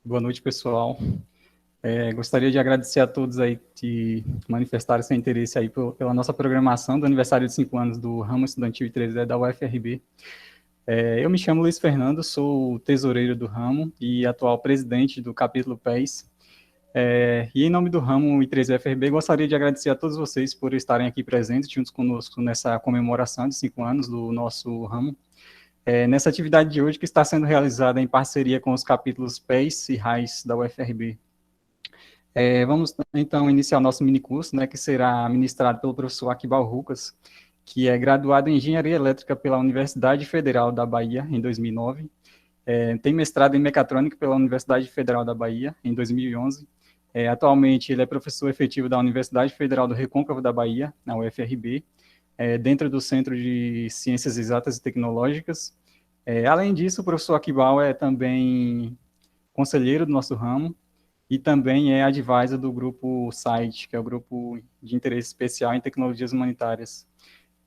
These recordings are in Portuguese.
Boa noite, pessoal. Gostaria de agradecer a todos aí que manifestaram seu interesse aí pela nossa programação do aniversário de 5 anos do ramo estudantil 3E da UFRB. Eu me chamo Luiz Fernando, sou o tesoureiro do ramo e atual presidente do capítulo PES. E em nome do ramo I3 UFRB, gostaria de agradecer a todos vocês por estarem aqui presentes juntos conosco nessa comemoração de 5 anos do nosso ramo. Nessa atividade de hoje que está sendo realizada em parceria com os capítulos PES e RAIS da UFRB. Vamos, então, iniciar o nosso minicurso, né, que será ministrado pelo professor Aquibal Rucas, que é graduado em Engenharia Elétrica pela Universidade Federal da Bahia, em 2009, tem mestrado em Mecatrônica pela Universidade Federal da Bahia, em 2011, atualmente ele é professor efetivo da Universidade Federal do Recôncavo da Bahia, na UFRB, dentro do Centro de Ciências Exatas e Tecnológicas. Além disso, o professor Aquibal é também conselheiro do nosso ramo, e também é advisor do grupo SITE, que é o Grupo de Interesse Especial em Tecnologias Humanitárias.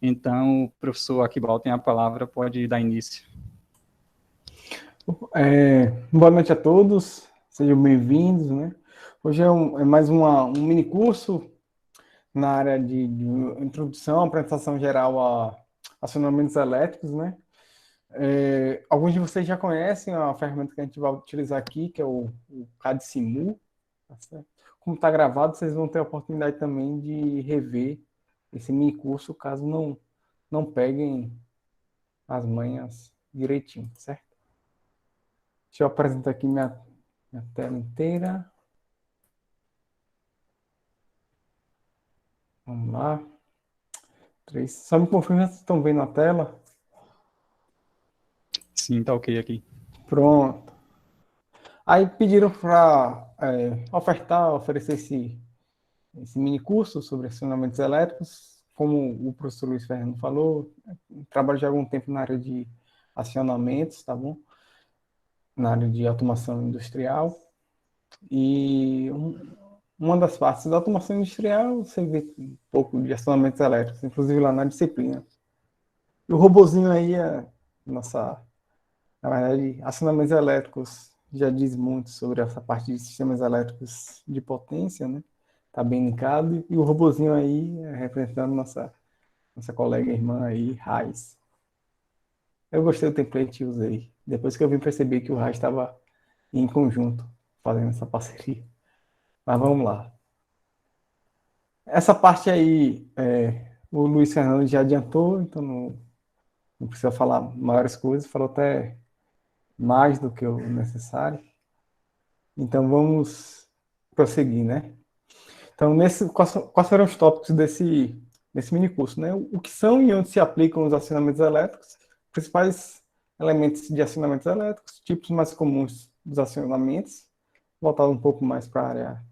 Então, o professor Aquibal tem a palavra, pode dar início. Boa noite a todos, sejam bem-vindos, né? Hoje é mais um mini curso na área de introdução, apresentação geral a acionamentos elétricos, né? Alguns de vocês já conhecem a ferramenta que a gente vai utilizar aqui, que é o CAD-Simu. Tá certo? Como está gravado, vocês vão ter a oportunidade também de rever esse mini curso, caso não peguem as manhas direitinho, certo? Deixa eu apresentar aqui minha tela inteira. Vamos lá. 3. Só me confirma se estão vendo a tela. Sim, tá ok aqui. Pronto. Aí pediram para oferecer esse mini curso sobre acionamentos elétricos. Como o professor Luiz Fernando falou, trabalho já há algum tempo na área de acionamentos, tá bom? Na área de automação industrial. E uma das partes da automação industrial, você vê um pouco de acionamentos elétricos, inclusive lá na disciplina. E o robozinho aí na verdade, acionamentos elétricos já diz muito sobre essa parte de sistemas elétricos de potência, né? Tá bem linkado. E o robozinho aí representando nossa colega irmã aí, Raiz. Eu gostei do template e usei. Depois que eu vim perceber que o Raiz estava em conjunto, fazendo essa parceria. Mas vamos lá. Essa parte aí, o Luiz Fernando já adiantou, então não precisa falar maiores coisas, falou até mais do que o necessário. Então vamos prosseguir, né? Então, quais foram os tópicos desse mini curso, né? O que são e onde se aplicam os acionamentos elétricos, principais elementos de acionamentos elétricos, tipos mais comuns dos acionamentos, voltado um pouco mais para a área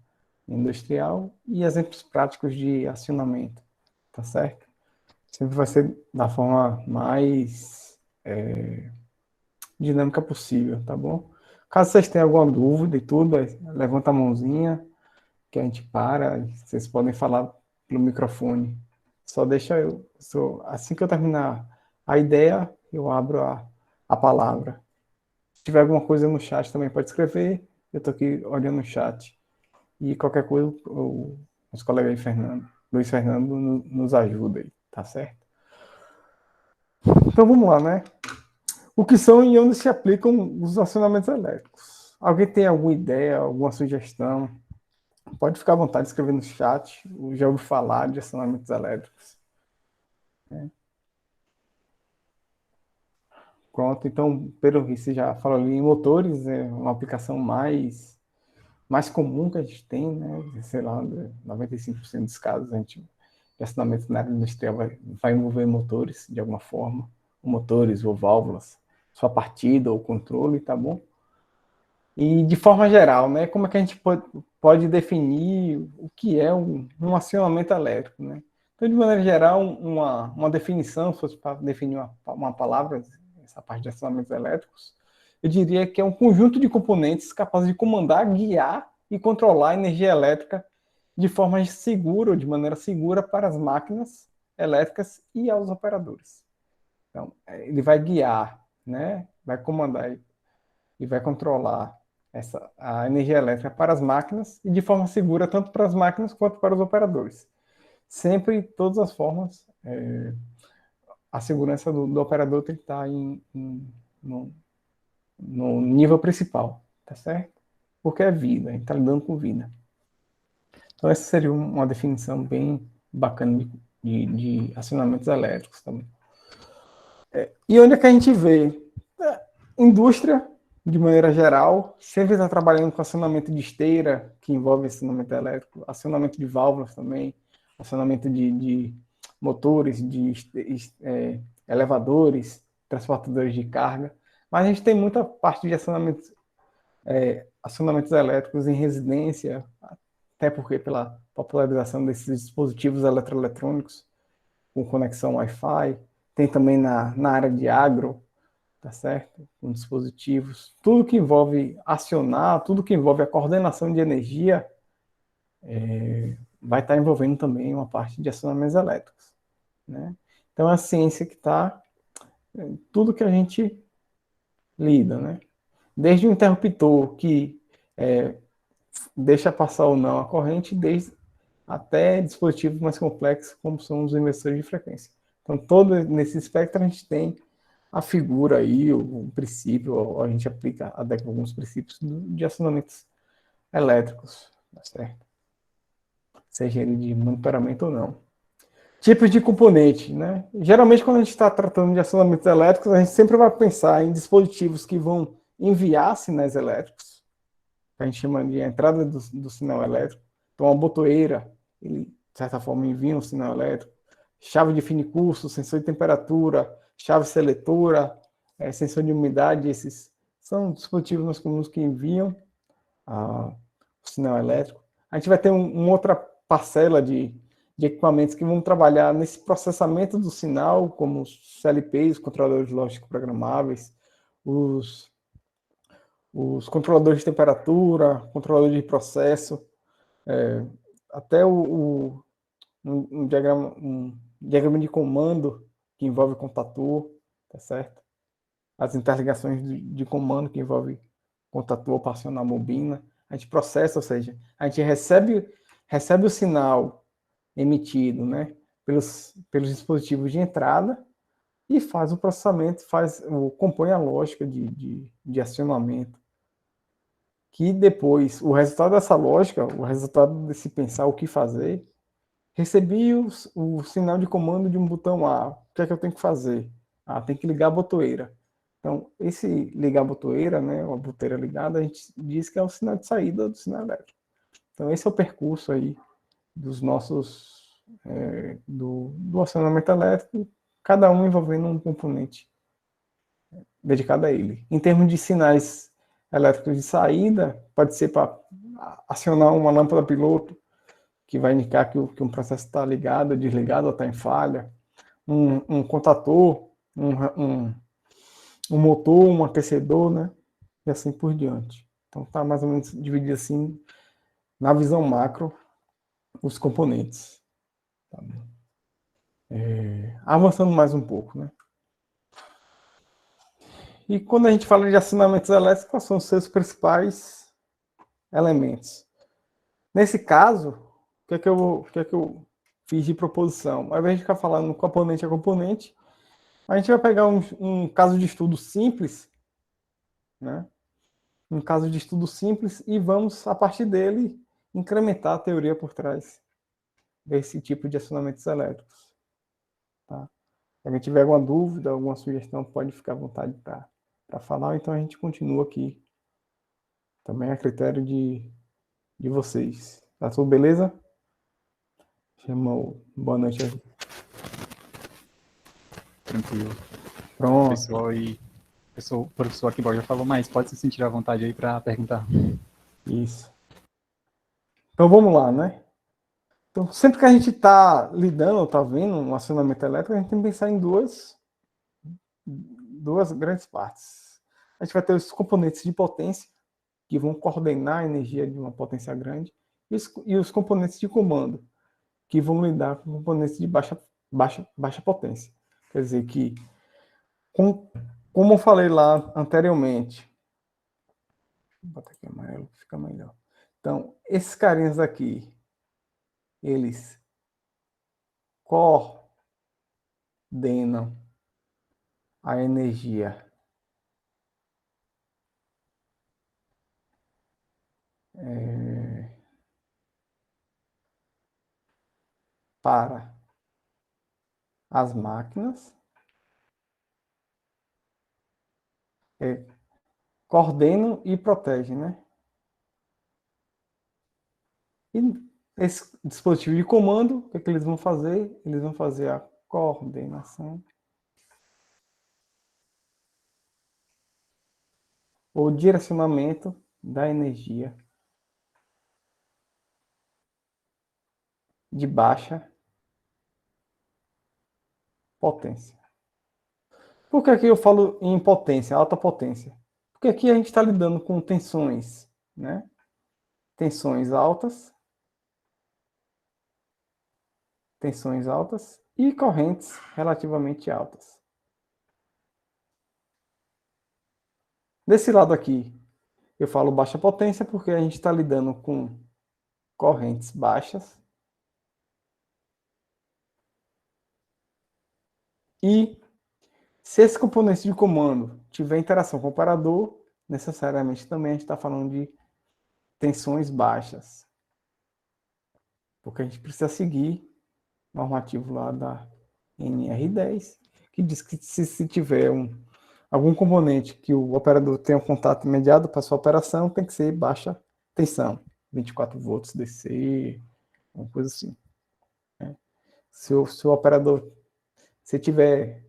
industrial, e exemplos práticos de acionamento, tá certo? Sempre vai ser da forma mais dinâmica possível, tá bom? Caso vocês tenham alguma dúvida e tudo, levanta a mãozinha, que a gente para, vocês podem falar pelo microfone. Só deixa assim que eu terminar a ideia, eu abro a palavra. Se tiver alguma coisa no chat também pode escrever, eu estou aqui olhando o chat. E qualquer coisa, os colegas aí, Luiz Fernando, nos ajuda aí, tá certo? Então vamos lá, né? O que são e onde se aplicam os acionamentos elétricos? Alguém tem alguma ideia, alguma sugestão? Pode ficar à vontade de escrever no chat. Eu já ouvi falar de acionamentos elétricos. Pronto, então, pelo que você já falou ali, em motores é uma aplicação mais comum que a gente tem, né? Sei lá, 95% dos casos, de acionamento na área industrial vai envolver motores, de alguma forma. Motores ou válvulas, sua partida ou controle, tá bom? E de forma geral, né? Como é que a gente pode definir o que é um acionamento elétrico, né? Então, de maneira geral, uma definição, se fosse para definir uma palavra, essa parte de acionamentos elétricos, eu diria que é um conjunto de componentes capazes de comandar, guiar e controlar a energia elétrica de forma segura ou de maneira segura para as máquinas elétricas e aos operadores. Então, ele vai guiar, né? Vai comandar e vai controlar a energia elétrica para as máquinas e de forma segura tanto para as máquinas quanto para os operadores. Sempre, de todas as formas, a segurança do operador tem que estar no nível principal, tá certo? Porque é vida, a gente está lidando com vida. Então, essa seria uma definição bem bacana de acionamentos elétricos também. E onde é que a gente vê? Indústria, de maneira geral, sempre está trabalhando com acionamento de esteira, que envolve acionamento elétrico, acionamento de válvulas também, acionamento de motores, de elevadores, transportadores de carga. Mas a gente tem muita parte de acionamentos elétricos em residência, até porque pela popularização desses dispositivos eletroeletrônicos com conexão Wi-Fi, tem também na área de agro, tá certo? Com dispositivos, tudo que envolve acionar, tudo que envolve a coordenação de energia, vai estar envolvendo também uma parte de acionamentos elétricos, né? Então, a ciência que está tudo que a gente lida, né? Desde o interruptor que deixa passar ou não a corrente, até dispositivos mais complexos, como são os inversores de frequência. Então, todo nesse espectro a gente tem a figura aí, o princípio, a gente aplica alguns princípios de acionamentos elétricos, tá certo? Seja ele de monitoramento ou não. Tipos de componente, né? Geralmente, quando a gente está tratando de acionamentos elétricos, a gente sempre vai pensar em dispositivos que vão enviar sinais elétricos, que a gente chama de entrada do sinal elétrico. Então, uma botoeira, ele, de certa forma, envia um sinal elétrico. Chave de finicurso, sensor de temperatura, chave seletora, sensor de umidade, esses são dispositivos mais comuns que enviam o sinal elétrico. A gente vai ter uma outra parcela de equipamentos que vão trabalhar nesse processamento do sinal, como os CLPs, os controladores lógicos programáveis, os controladores de temperatura, controladores de processo, até um diagrama de comando que envolve contator, tá certo? As interligações de comando que envolve contator para acionar a bobina. A gente processa, ou seja, a gente recebe o sinal emitido, né, pelos dispositivos de entrada e faz o processamento, compõe a lógica de acionamento. Que depois, o resultado dessa lógica, o resultado desse pensar o que fazer, recebi o sinal de comando de um botão A. O que é que eu tenho que fazer? Tem que ligar a botoeira. Então, esse ligar a botoeira, né, a botoeira ligada, a gente diz que é o sinal de saída do sinal elétrico. Então, esse é o percurso aí dos nossos, do acionamento elétrico, cada um envolvendo um componente dedicado a ele. Em termos de sinais elétricos de saída, pode ser para acionar uma lâmpada piloto, que vai indicar que um processo está ligado, desligado ou está em falha, um contator, um motor, um aquecedor, né? E assim por diante. Então está mais ou menos dividido assim, na visão macro, os componentes. Tá bom? Avançando mais um pouco, né? E quando a gente fala de acionamentos elétricos, quais são os seus principais elementos? Nesse caso, o que é que eu fiz de proposição? Ao invés de ficar falando componente a componente, a gente vai pegar um caso de estudo simples, né? Um caso de estudo simples e vamos, a partir dele, incrementar a teoria por trás desse tipo de acionamentos elétricos. Tá? Se alguém tiver alguma dúvida, alguma sugestão, pode ficar à vontade para falar, então a gente continua aqui. Também a critério de vocês. Tá tudo beleza? Chamou. Boa noite aí. Tranquilo. Pronto. Pessoal aí, o professor aqui já falou, mas pode se sentir à vontade aí para perguntar. Isso. Então vamos lá, né? Então, sempre que a gente está lidando, está vendo um acionamento elétrico, a gente tem que pensar em duas grandes partes. A gente vai ter os componentes de potência, que vão coordenar a energia de uma potência grande, e os componentes de comando, que vão lidar com componentes de baixa potência. Quer dizer que, como eu falei lá anteriormente, Vou botar aqui amarelo que fica melhor. Então, esses carinhas aqui, eles coordenam a energia para as máquinas, coordenam e protegem, né? E esse dispositivo de comando, o que é que eles vão fazer? Eles vão fazer a coordenação ou direcionamento da energia de baixa potência. Por que aqui eu falo em potência, alta potência? Porque aqui a gente está lidando com tensões, né? Tensões altas e correntes relativamente altas. Desse lado aqui, eu falo baixa potência porque a gente está lidando com correntes baixas e se esse componente de comando tiver interação com o operador, necessariamente também a gente está falando de tensões baixas, porque a gente precisa seguir o normativo lá da NR10, que diz que se tiver algum componente que o operador tenha um contato imediato para sua operação, tem que ser baixa tensão, 24 volts DC, uma coisa assim. Né? Se o operador, se tiver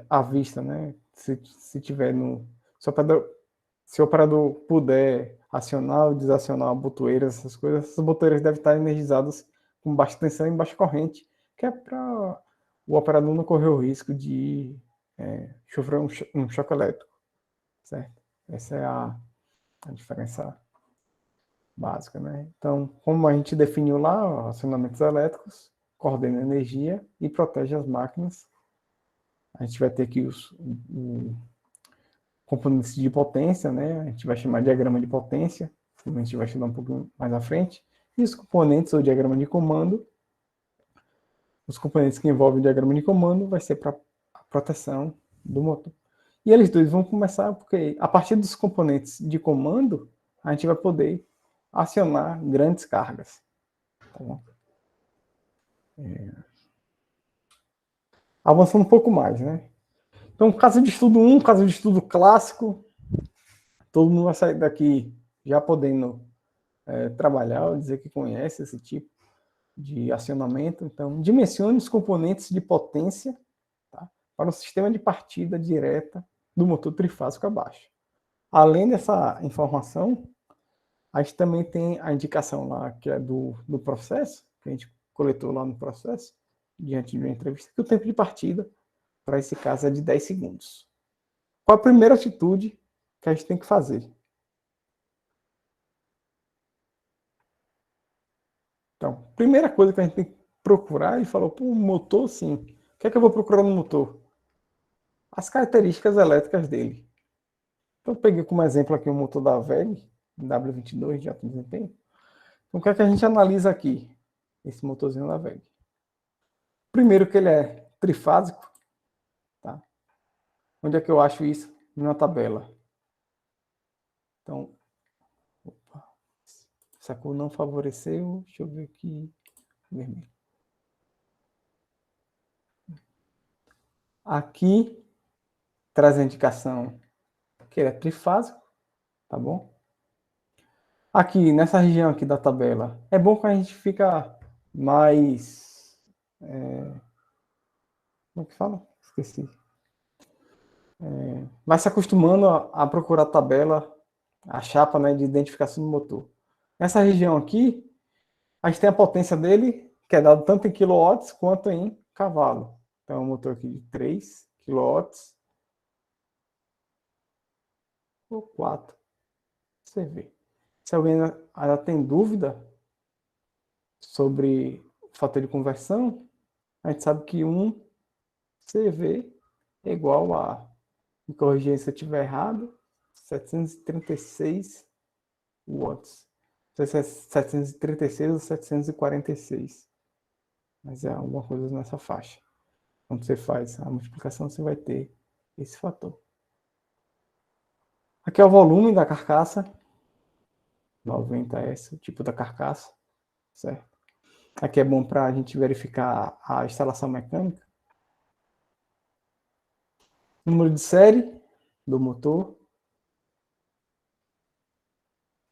à vista, né? Se tiver no. Se o operador puder acionar ou desacionar botoeiras, essas botoeiras devem estar energizadas com baixa tensão e baixa corrente, que é para o operador não correr o risco de sofrer um choque elétrico, certo? Essa é a diferença básica, né? Então, como a gente definiu lá, acionamentos elétricos, coordena a energia e protege as máquinas. A gente vai ter aqui os componentes de potência, né? A gente vai chamar de diagrama de potência, a gente vai estudar um pouco mais à frente. E os componentes ou diagrama de comando, os componentes que envolvem o diagrama de comando vai ser para a proteção do motor. E eles dois vão começar porque a partir dos componentes de comando, a gente vai poder acionar grandes cargas. Tá bom? Avançando um pouco mais, né? Então, caso de estudo 1, caso de estudo clássico, todo mundo vai sair daqui já podendo trabalhar ou dizer que conhece esse tipo de acionamento. Então, dimensione os componentes de potência, tá, para o sistema de partida direta do motor trifásico abaixo. Além dessa informação, a gente também tem a indicação lá, que é do processo, que a gente coletou lá no processo, diante de uma entrevista, que o tempo de partida, para esse caso, é de 10 segundos. Qual a primeira atitude que a gente tem que fazer? Então, primeira coisa que a gente tem que procurar, ele falou, pô, motor, sim. O que é que eu vou procurar no motor? As características elétricas dele. Então, eu peguei como exemplo aqui o motor da WEG, W22 de alto desempenho. Então, o que é que a gente analisa aqui? Esse motorzinho da WEG. Primeiro que ele é trifásico. Tá? Onde é que eu acho isso? Na tabela. Então, opa, essa cor não favoreceu. Deixa eu ver aqui. Vermelho. Aqui traz a indicação que ele é trifásico, tá bom? Aqui, nessa região aqui da tabela, é bom que a gente fica mais... como é que fala? Esqueci. Vai se acostumando a procurar a tabela, a chapa, né, de identificação do motor. Nessa região aqui, a gente tem a potência dele, que é dado tanto em quilowatts quanto em cavalo. Então, é um motor aqui de 3 quilowatts ou 4 CV. Se alguém ainda tem dúvida sobre o fator de conversão, a gente sabe que 1 CV é igual a, me corrigir se eu estiver errado, 736 watts. Não sei se é 736 ou 746. Mas é alguma coisa nessa faixa. Quando você faz a multiplicação, você vai ter esse fator. Aqui é o volume da carcaça. 90S, o tipo da carcaça. Certo? Aqui é bom para a gente verificar a instalação mecânica. Número de série do motor.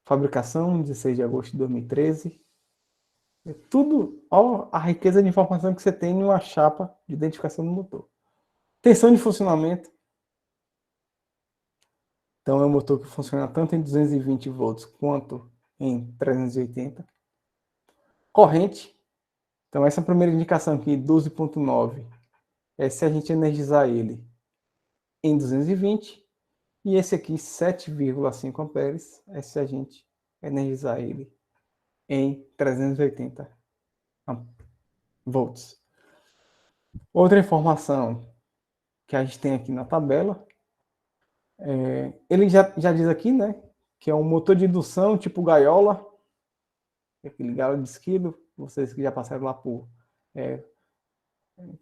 Fabricação, 16 de agosto de 2013. É tudo, ó, a riqueza de informação que você tem em uma chapa de identificação do motor. Tensão de funcionamento. Então é um motor que funciona tanto em 220 volts quanto em 380. Corrente. Então essa primeira indicação aqui, 12.9, é se a gente energizar ele em 220. E esse aqui, 7,5 amperes, é se a gente energizar ele em 380 volts. Outra informação que a gente tem aqui na tabela, ele já diz aqui, né, que é um motor de indução tipo gaiola, aquele gaiola de esquilo, vocês que já passaram lá por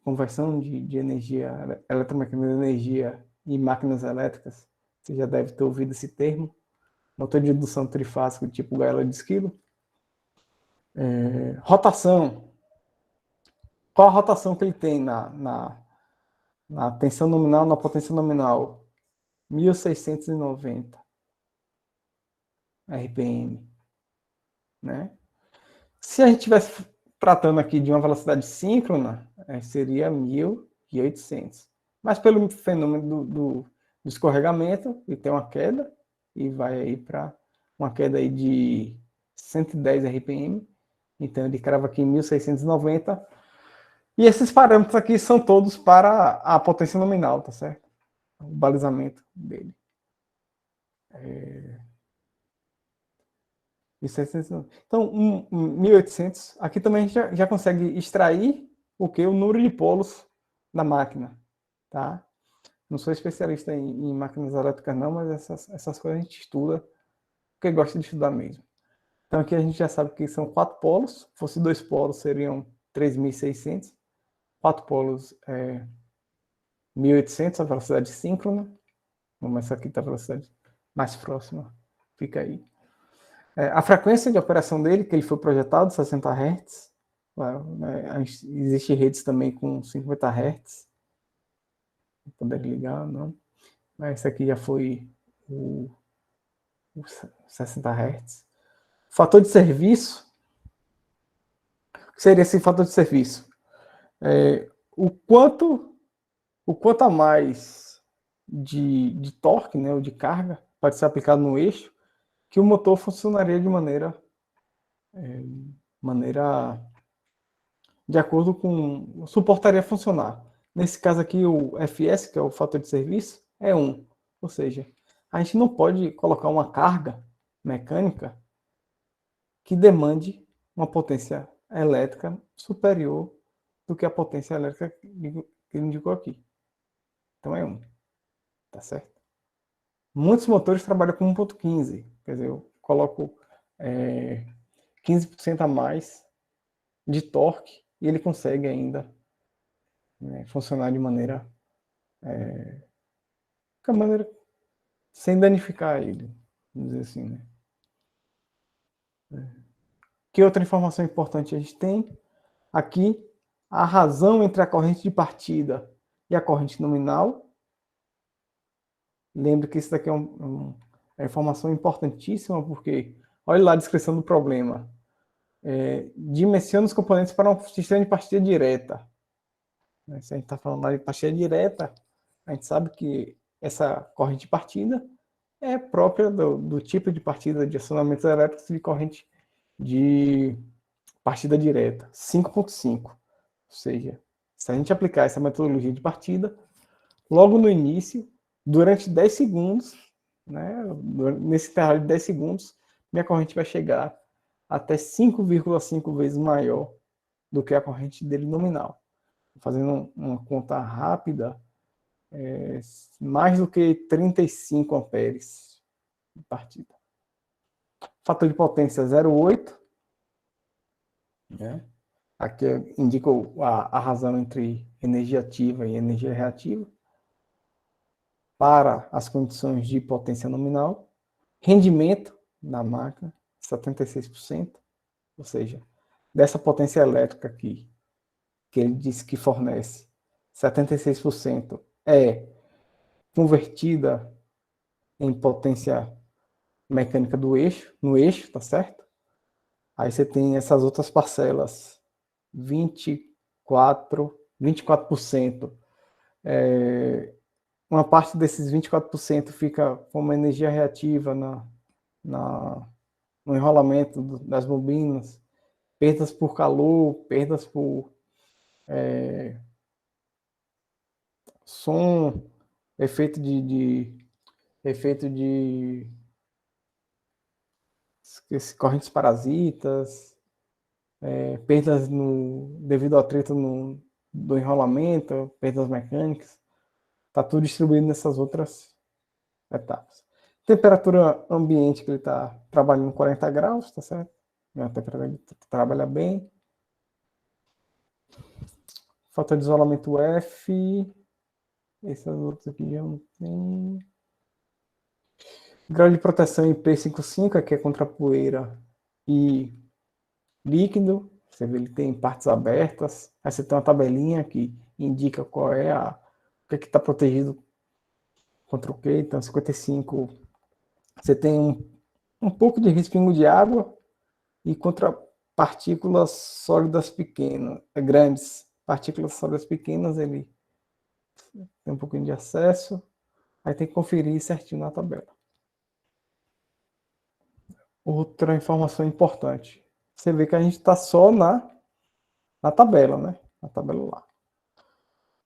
conversão de energia, eletromecânica de energia e máquinas elétricas, você já deve ter ouvido esse termo, motor de indução trifásico tipo gaiola de esquilo. Rotação. Qual a rotação que ele tem na tensão nominal, na potência nominal? 1690 RPM. Né? Se a gente estivesse tratando aqui de uma velocidade síncrona, seria 1800. Mas pelo fenômeno do escorregamento, ele tem uma queda, e vai aí para uma queda aí de 110 RPM. Então ele crava aqui em 1690. E esses parâmetros aqui são todos para a potência nominal, tá certo? O balizamento dele. 1600. Então, 1800. Aqui também a gente já consegue extrair o número de polos da máquina, tá? Não sou especialista em máquinas elétricas não, mas essas coisas a gente estuda porque gosta de estudar mesmo. Então aqui a gente já sabe que são 4 polos. Se fosse 2 polos seriam 3.600. 4 polos 1.800, a velocidade síncrona. Mas essa aqui está a velocidade mais próxima. Fica aí. A frequência de operação dele, que ele foi projetado, 60 Hz. Claro, né? Existem redes também com 50 Hz. Poder ligar, não. Mas esse aqui já foi o 60 Hz. Fator de serviço. O que seria esse fator de serviço? O quanto a mais de torque, né, ou de carga, pode ser aplicado no eixo, que o motor funcionaria de maneira de acordo com... suportaria funcionar. Nesse caso aqui, o FS, que é o fator de serviço, é 1. Ou seja, a gente não pode colocar uma carga mecânica que demande uma potência elétrica superior do que a potência elétrica que ele indicou aqui. Então é 1. Tá certo? Muitos motores trabalham com 1.15. Quer dizer, eu coloco 15% a mais de torque e ele consegue ainda funcionar de maneira sem danificar ele, vamos dizer assim, né? Que outra informação importante a gente tem? Aqui, a razão entre a corrente de partida e a corrente nominal. Lembre que isso daqui é uma informação importantíssima, porque olha lá a descrição do problema. Dimensiona os componentes para um sistema de partida direta. Se a gente está falando lá de partida direta, a gente sabe que essa corrente de partida é própria do tipo de partida de acionamentos elétricos de corrente de partida direta, 5.5. Ou seja, se a gente aplicar essa metodologia de partida, logo no início, durante 10 segundos, né, nesse intervalo de 10 segundos, minha corrente vai chegar até 5,5 vezes maior do que a corrente dele nominal. Fazendo uma conta rápida, mais do que 35 amperes de partida. Fator de potência 0,8. Né? Aqui indica a razão entre energia ativa e energia reativa. Para as condições de potência nominal. Rendimento da máquina, 76%. Ou seja, dessa potência elétrica aqui, que ele disse que fornece, 76% é convertida em potência mecânica do eixo, no eixo, tá certo? Aí você tem essas outras parcelas, 24%. Uma parte desses 24% fica como energia reativa no enrolamento das bobinas, perdas por calor, perdas por som, efeito de correntes parasitas, perdas devido ao atrito do enrolamento, perdas mecânicas. Está tudo distribuído nessas outras etapas. Temperatura ambiente, que ele está trabalhando 40 graus, tá certo? A temperatura ele trabalha bem. Fator de isolamento F. Esses outros aqui já não tem. Grau de proteção IP55, aqui é contra poeira e líquido. Você vê, ele tem partes abertas. Aí você tem uma tabelinha que indica qual é o que está protegido contra o quê. Então, 55, você tem um pouco de respingo de água e contra partículas sólidas pequenas, grandes. Partículas sólidas pequenas, ele tem um pouquinho de acesso. Aí tem que conferir certinho na tabela. Outra informação importante. Você vê que a gente está só na tabela, né? Na tabela lá.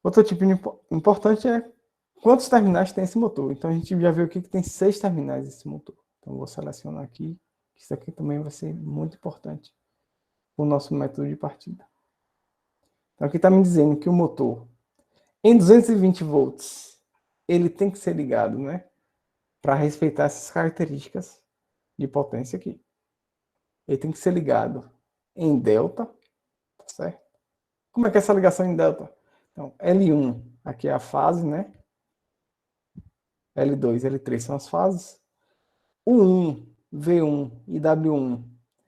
Outro tipo importante é quantos terminais tem esse motor. Então a gente já viu aqui que tem 6 terminais esse motor. Então vou selecionar aqui. Isso aqui também vai ser muito importante para o nosso método de partida. Então aqui está me dizendo que o motor em 220 volts ele tem que ser ligado, né? Para respeitar essas características de potência aqui. Ele tem que ser ligado em delta, tá certo? Como é que é essa ligação em delta? Então, L1 aqui é a fase, né? L2, L3 são as fases. U1, V1 e W1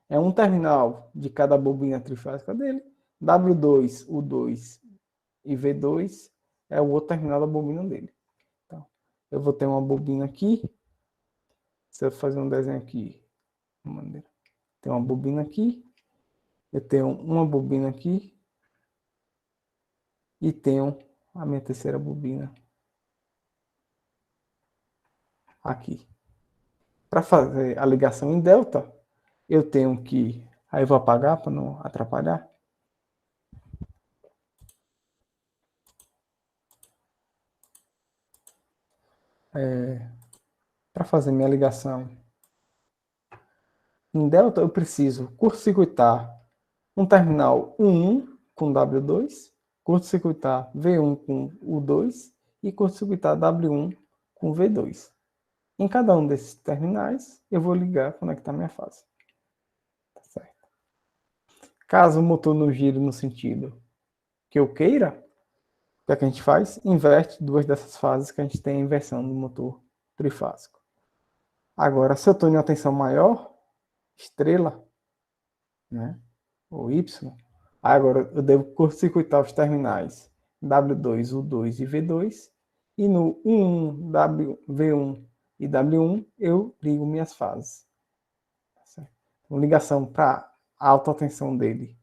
é um terminal de cada bobina trifásica dele. W2, U2 e V2 é o outro terminal da bobina dele. Então, eu vou ter uma bobina aqui. Se eu fazer um desenho aqui, tem uma bobina aqui. Eu tenho uma bobina aqui. E tenho a minha terceira bobina aqui. Para fazer a ligação em delta, eu tenho que... Aí eu vou apagar para não atrapalhar. Para fazer minha ligação em delta, eu preciso curto-circuitar um terminal U1 com W2, curto-circuitar V1 com U2 e curto-circuitar W1 com V2. Em cada um desses terminais, eu vou ligar, conectar minha fase. Tá certo? Caso o motor não gire no sentido que eu queira, o que é que a gente faz? Inverte duas dessas fases que a gente tem a inversão do motor trifásico. Agora, se eu estou em uma tensão maior, estrela, né, ou Y, agora eu devo curto-circuitar os terminais W2, U2 e V2, e no U1, V1 e W1 eu ligo minhas fases. Então, ligação para alta tensão dele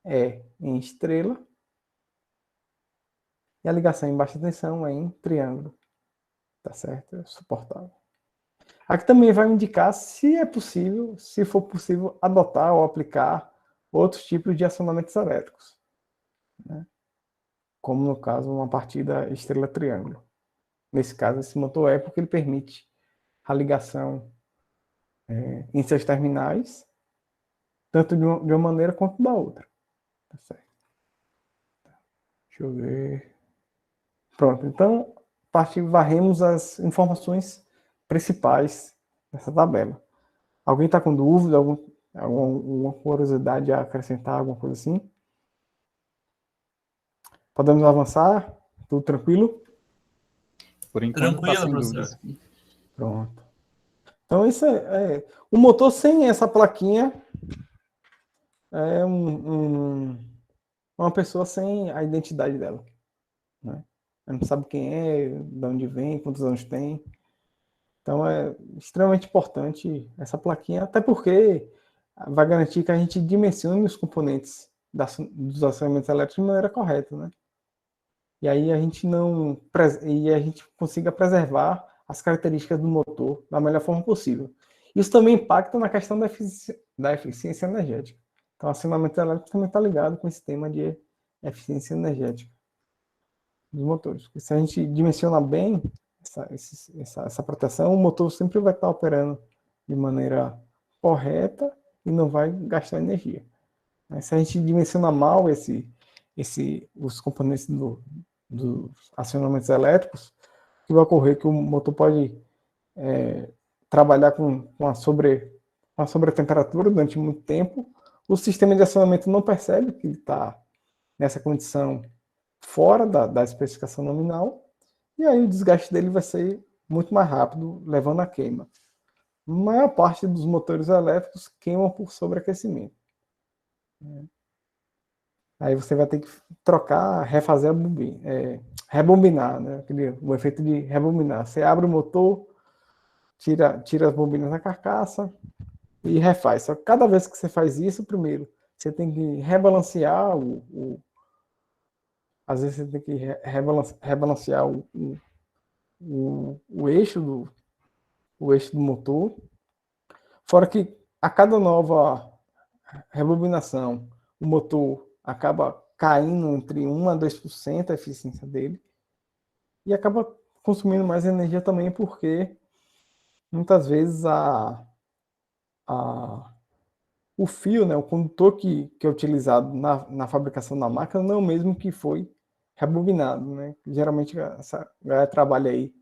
é em estrela, e a ligação em baixa tensão é em triângulo. Tá certo? É suportável. Aqui também vai indicar se é possível, se for possível, adotar ou aplicar outros tipos de acionamentos elétricos, né? Como no caso uma partida estrela-triângulo. Nesse caso, esse motor é porque ele permite a ligação em seus terminais, tanto de uma maneira quanto da outra. Tá certo? Deixa eu ver. Pronto, então varremos as informações principais nessa tabela. Alguém está com dúvida, alguma curiosidade a acrescentar, alguma coisa assim? Podemos avançar? Tudo tranquilo? Por enquanto está Tranquilo, sem professor. dúvidas. Pronto. Então, isso o motor sem essa plaquinha é uma pessoa sem a identidade dela, né? Não sabe quem é, de onde vem, quantos anos tem. Então, é extremamente importante essa plaquinha, até porque vai garantir que a gente dimensione os componentes dos acionamentos elétricos de maneira correta, né? E aí a gente não e a gente consiga preservar as características do motor da melhor forma possível. Isso também impacta na questão da eficiência energética. Então, o acionamento elétrico também está ligado com esse tema de eficiência energética dos motores. Porque se a gente dimensiona bem essa proteção, o motor sempre vai estar operando de maneira correta e não vai gastar energia. Mas se a gente dimensiona mal os componentes dos acionamentos elétricos, o que vai ocorrer é que o motor pode trabalhar com uma sobretemperatura durante muito tempo, o sistema de acionamento não percebe que ele está nessa condição fora da especificação nominal, e aí o desgaste dele vai ser muito mais rápido, levando à queima. A maior parte dos motores elétricos queimam por sobreaquecimento. Aí você vai ter que trocar, refazer a bobina, rebobinar, né? O efeito de rebobinar. Você abre o motor, tira as bobinas da carcaça e refaz. Só que cada vez que você faz isso, primeiro, você tem que rebalancear às vezes você tem que rebalancear o eixo do motor. Fora que a cada nova rebobinação, o motor acaba caindo entre 1 a 2% a eficiência dele e acaba consumindo mais energia também porque muitas vezes o fio, né, o condutor que é utilizado na fabricação da máquina não é o mesmo que foi rebobinado, né? Geralmente essa galera trabalha aí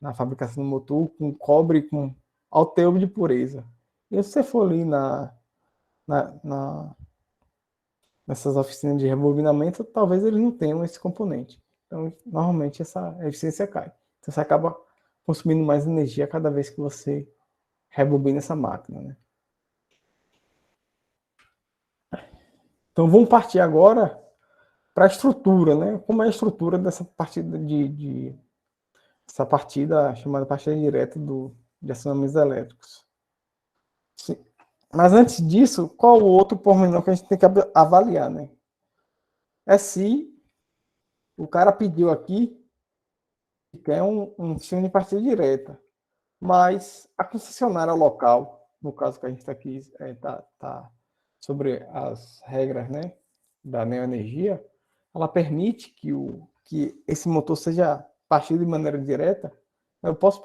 na fabricação do motor com cobre com alto teor de pureza. E se você for ali nessas oficinas de rebobinamento, talvez eles não tenham esse componente. Então, normalmente essa eficiência cai. Então, você acaba consumindo mais energia cada vez que você rebobina essa máquina, né? Então, vamos partir agora para a estrutura, né? Como é a estrutura dessa partida essa partida chamada partida direta de acionamentos elétricos. Sim. Mas antes disso, qual o outro pormenor que a gente tem que avaliar, né? É se o cara pediu aqui que quer um sistema de partida direta, mas a concessionária local, no caso que a gente está aqui, tá sobre as regras, né, da neoenergia, ela permite que esse motor seja partido de maneira direta. Eu posso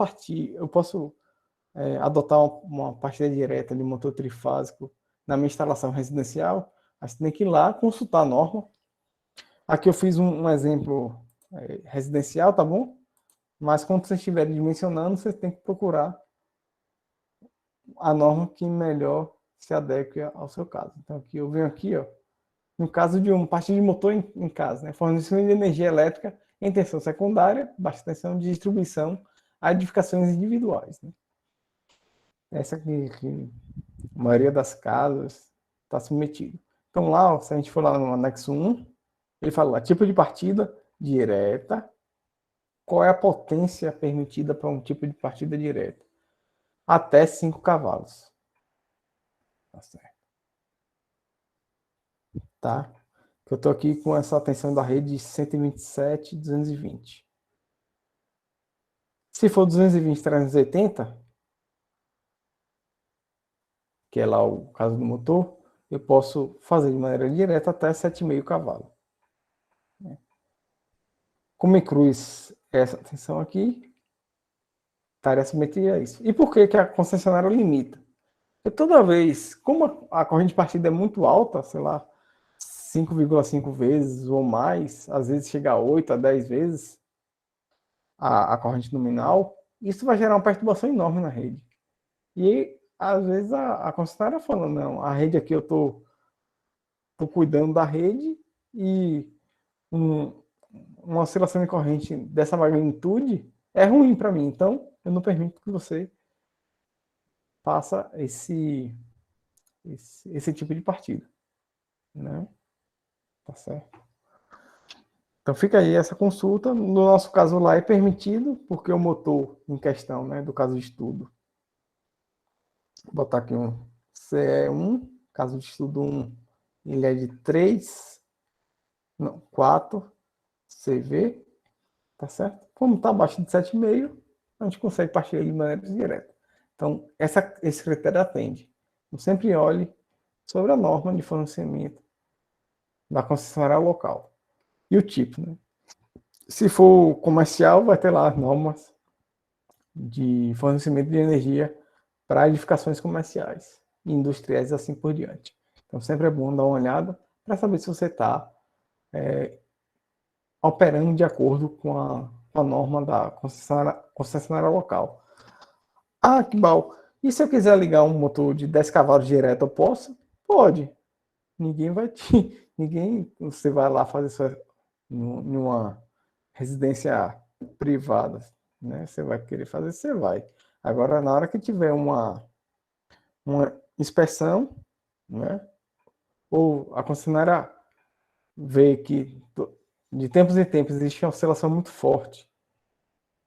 adotar uma partida direta de motor trifásico na minha instalação residencial, mas tem que ir lá consultar a norma. Aqui eu fiz um exemplo residencial, tá bom? Mas quando você estiver dimensionando, você tem que procurar a norma que melhor se adeque ao seu caso. Então aqui eu venho aqui, ó, no caso de uma partida de motor em casa, né? Fornecimento de energia elétrica em tensão secundária, baixa tensão de distribuição a edificações individuais, né? Essa aqui, que a maioria das casas está submetido. Então lá, ó, se a gente for lá no anexo 1, ele fala lá, tipo de partida direta, qual é a potência permitida para um tipo de partida direta? Até 5 cavalos. Tá certo. Tá? Eu estou aqui com essa tensão da rede de 127, 220. Se for 220, 380, que é lá o caso do motor, eu posso fazer de maneira direta até 7,5 cavalos. Como inclui essa tensão aqui, estaria submetida a isso. E por que a concessionária limita? Porque toda vez, como a corrente de partida é muito alta, sei lá, 5,5 vezes ou mais, às vezes chega a 8 a 10 vezes a corrente nominal, isso vai gerar uma perturbação enorme na rede. E às vezes a concessionária fala, não, a rede aqui eu tô cuidando da rede e uma oscilação de corrente dessa magnitude é ruim para mim, então eu não permito que você faça esse tipo de partida, né? Tá certo? Então fica aí essa consulta. No nosso caso lá é permitido, porque o motor em questão, né, do caso de estudo, vou botar aqui um CE1, caso de estudo 1, ele é de 4 CV, tá certo? Como está abaixo de 7,5, a gente consegue partir ele de maneira direta. Então, esse critério atende. Então, sempre olhe sobre a norma de fornecimento da concessionária local. E o tipo, né? Se for comercial, vai ter lá as normas de fornecimento de energia para edificações comerciais, industriais e assim por diante. Então, sempre é bom dar uma olhada para saber se você está operando de acordo com a norma da concessionária local. Ah, que bom. E se eu quiser ligar um motor de 10 cavalos direto, eu posso? Pode. Ninguém vai te. Ninguém. Você vai lá fazer isso em uma residência privada, né? Você vai querer fazer, você vai. Agora, na hora que tiver uma inspeção, né? Ou a concessionária vê que de tempos em tempos existe uma oscilação muito forte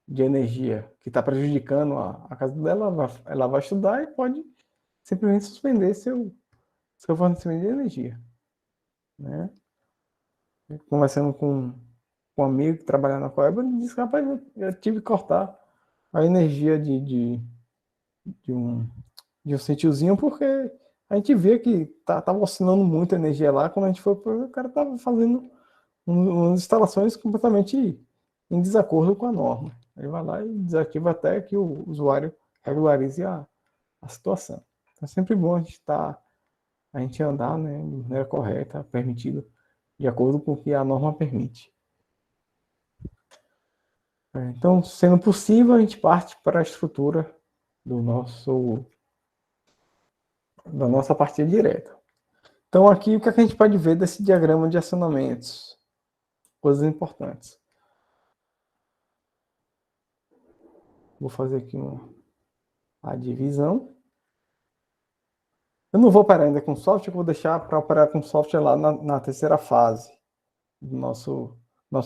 de energia que está prejudicando a casa dela, ela vai estudar e pode simplesmente suspender seu fornecimento de energia, né? Conversando com um amigo que trabalha na Coeba, ele disse, rapaz, eu tive que cortar a energia de um, de um sítiozinho porque a gente via que tava oscilando muito a energia lá, quando a gente foi, o cara tava fazendo umas instalações completamente em desacordo com a norma. Ele vai lá e desativa até que o usuário regularize a situação. Então é sempre bom a gente andar, né, de maneira correta, permitido, de acordo com o que a norma permite. Então, sendo possível, a gente parte para a estrutura da nossa partida direta. Então, aqui, o que a gente pode ver desse diagrama de acionamentos? Coisas importantes. Vou fazer aqui a divisão. Eu não vou operar ainda com software, eu vou deixar para operar com software lá na terceira fase do nosso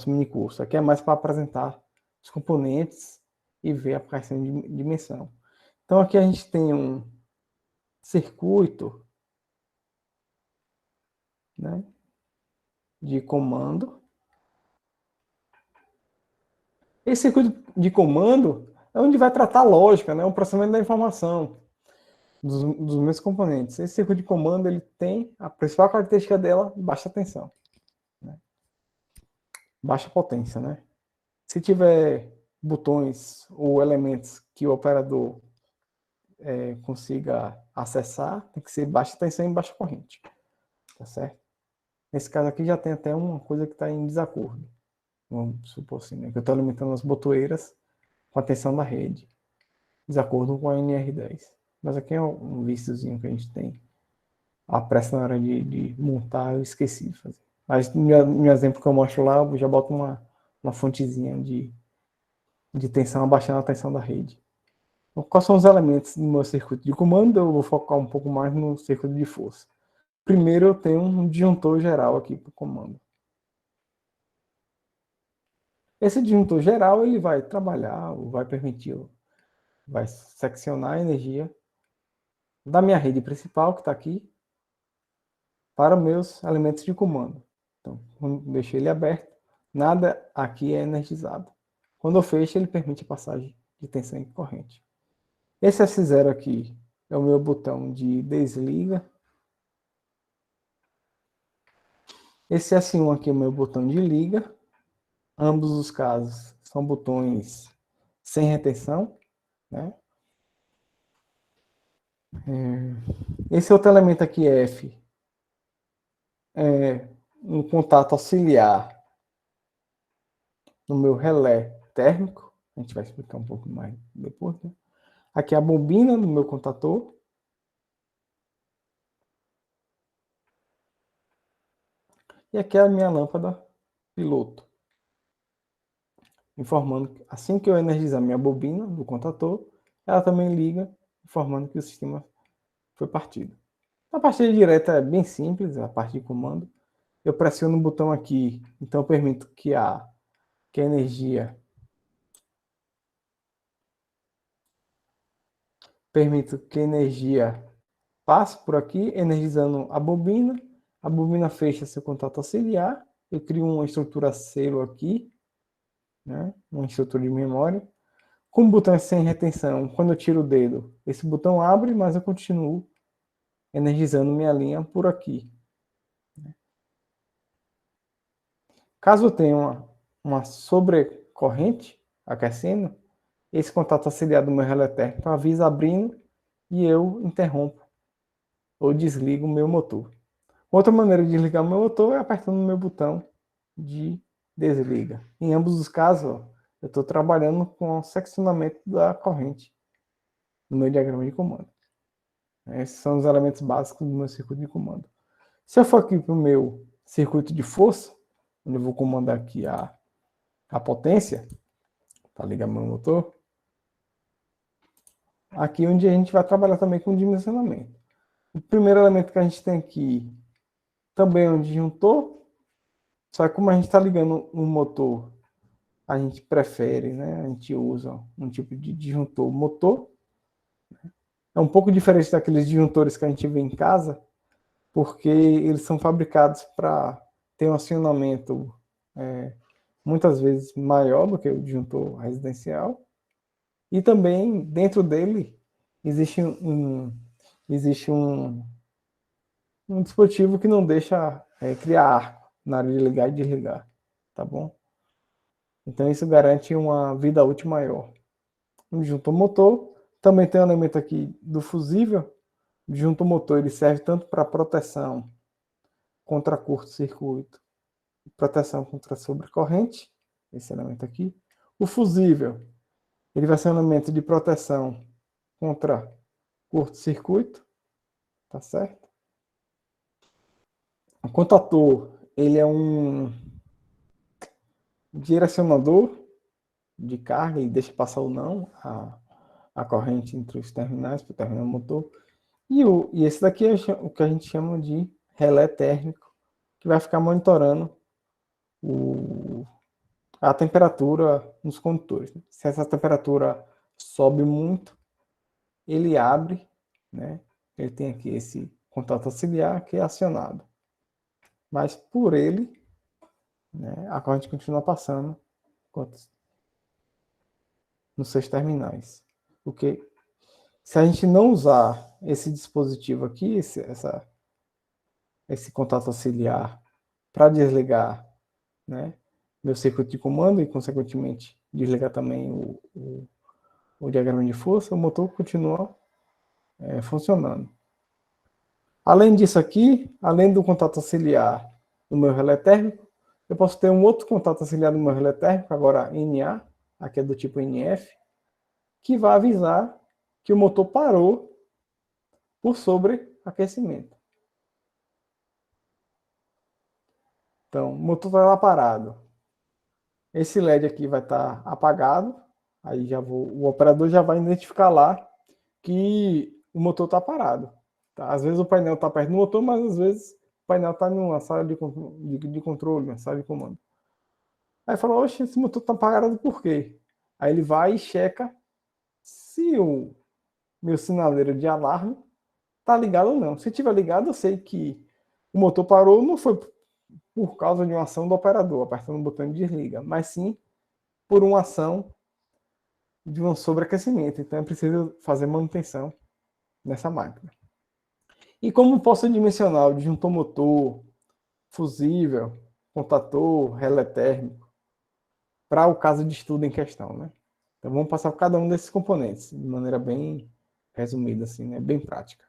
mini curso. Aqui é mais para apresentar os componentes e ver a aplicação de dimensão. Então, aqui a gente tem um circuito, né, de comando. Esse circuito de comando é onde vai tratar a lógica, né, o processamento da informação dos meus componentes. Esse circuito de comando ele tem a principal característica dela, baixa tensão, né? Baixa potência, né? Se tiver botões ou elementos que o operador consiga acessar, tem que ser baixa tensão e baixa corrente, tá certo? Nesse caso aqui já tem até uma coisa que está em desacordo. Vamos supor assim, né? Que eu estou alimentando as botoeiras com a tensão da rede, desacordo com a NR10. Mas aqui é um vistozinho que a gente tem. A pressa na hora de montar, eu esqueci de fazer. Mas no exemplo que eu mostro lá, eu já boto uma fontezinha de tensão, abaixando a tensão da rede. Então, quais são os elementos do meu circuito de comando? Eu vou focar um pouco mais no circuito de força. Primeiro, eu tenho um disjuntor geral aqui para o comando. Esse disjuntor geral ele vai trabalhar, vai permitir, vai seccionar a energia da minha rede principal, que está aqui, para meus elementos de comando. Então, quando eu deixo ele aberto, nada aqui é energizado. Quando eu fecho, ele permite a passagem de tensão e corrente. Esse S0 aqui é o meu botão de desliga. Esse S1 aqui é o meu botão de liga. Ambos os casos são botões sem retenção, né? Esse outro elemento aqui, F, é um contato auxiliar no meu relé térmico. A gente vai explicar um pouco mais depois, né? Aqui é a bobina do meu contator. E aqui é a minha lâmpada piloto. Informando que assim que eu energizar minha bobina do contator, ela também liga, informando que o sistema foi partido. A partida direta é bem simples, a parte de comando. Eu pressiono o botão aqui, então eu permito que a energia passe por aqui, energizando a bobina fecha seu contato auxiliar, eu crio uma estrutura selo aqui, né? Uma estrutura de memória. Como o botão é sem retenção, quando eu tiro o dedo, esse botão abre, mas eu continuo energizando minha linha por aqui. Caso eu tenha uma sobrecorrente aquecendo, esse contato auxiliar do meu relé térmico avisa abrindo e eu interrompo ou desligo o meu motor. Outra maneira de desligar o meu motor é apertando o meu botão de desliga. Em ambos os casos, ó, eu estou trabalhando com o seccionamento da corrente no meu diagrama de comando. Esses são os elementos básicos do meu circuito de comando. Se eu for aqui para o meu circuito de força, onde eu vou comandar aqui a potência, para ligar meu motor, aqui onde a gente vai trabalhar também com dimensionamento. O primeiro elemento que a gente tem aqui também é um disjuntor, só que como a gente está ligando um motor, a gente prefere, né? A gente usa um tipo de disjuntor motor. É um pouco diferente daqueles disjuntores que a gente vê em casa, porque eles são fabricados para ter um acionamento muitas vezes maior do que o disjuntor residencial. E também dentro dele existe um dispositivo que não deixa criar arco na hora de ligar e desligar, tá bom? Então isso garante uma vida útil maior. Um disjuntor motor também tem um elemento aqui do fusível. O disjuntor motor ele serve tanto para proteção contra curto-circuito, proteção contra sobrecorrente, esse elemento aqui. O fusível ele vai ser um elemento de proteção contra curto-circuito, tá certo? O contator, ele é um direcionador de carga, ele deixa passar ou não a corrente entre os terminais, para o terminal motor. E esse daqui é o que a gente chama de relé térmico, que vai ficar monitorando a temperatura nos condutores. Se essa temperatura sobe muito, ele abre, né? Ele tem aqui esse contato auxiliar que é acionado. Mas por ele, né, a corrente continua passando nos seus terminais. Porque se a gente não usar esse dispositivo aqui, esse contato auxiliar para desligar, né, meu circuito de comando e, consequentemente, desligar também o diagrama de força, o motor continua funcionando. Além disso aqui, além do contato auxiliar do meu relé térmico, eu posso ter um outro contato auxiliar do meu relé térmico, agora NA, aqui é do tipo NF, que vai avisar que o motor parou por sobreaquecimento. Então, o motor está lá parado. Esse LED aqui vai estar apagado. Aí o operador já vai identificar lá que o motor está parado. Tá? Às vezes o painel está perto do motor, mas às vezes o painel está numa sala de controle, uma sala de comando. Aí fala, oxe, esse motor está parado por quê? Aí ele vai e checa se o meu sinaleiro de alarme está ligado ou não. Se estiver ligado, eu sei que o motor parou, não foi por causa de uma ação do operador, apertando o botão de desliga, mas sim por uma ação de um sobreaquecimento. Então é preciso fazer manutenção nessa máquina. E como posso dimensionar o disjuntor motor, fusível, contator, relé térmico, para o caso de estudo em questão, né? Então vamos passar por cada um desses componentes de maneira bem resumida, assim, né? Bem prática.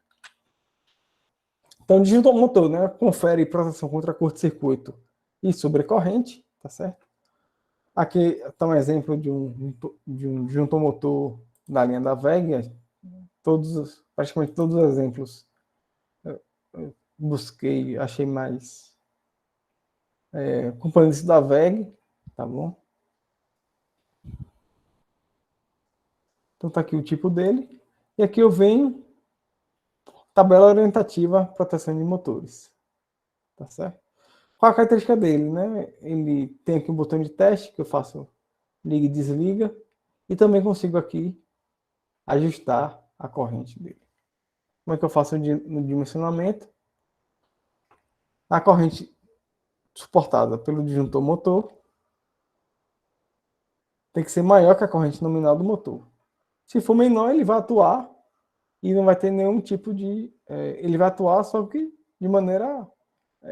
Então, o disjuntor motor, né, confere proteção contra curto-circuito e sobrecorrente, tá certo? Aqui está um exemplo de um disjuntor motor da linha da WEG, praticamente todos os exemplos eu busquei, achei mais componentes da WEG, tá bom? Então tá aqui o tipo dele. E aqui eu venho, tabela orientativa, proteção de motores. Tá certo? Qual a característica dele, né? Ele tem aqui um botão de teste, que eu faço liga e desliga. E também consigo aqui ajustar a corrente dele. Como é que eu faço no dimensionamento? A corrente suportada pelo disjuntor motor tem que ser maior que a corrente nominal do motor. Se for menor, ele vai atuar e não vai ter nenhum tipo de... ele vai atuar só que de maneira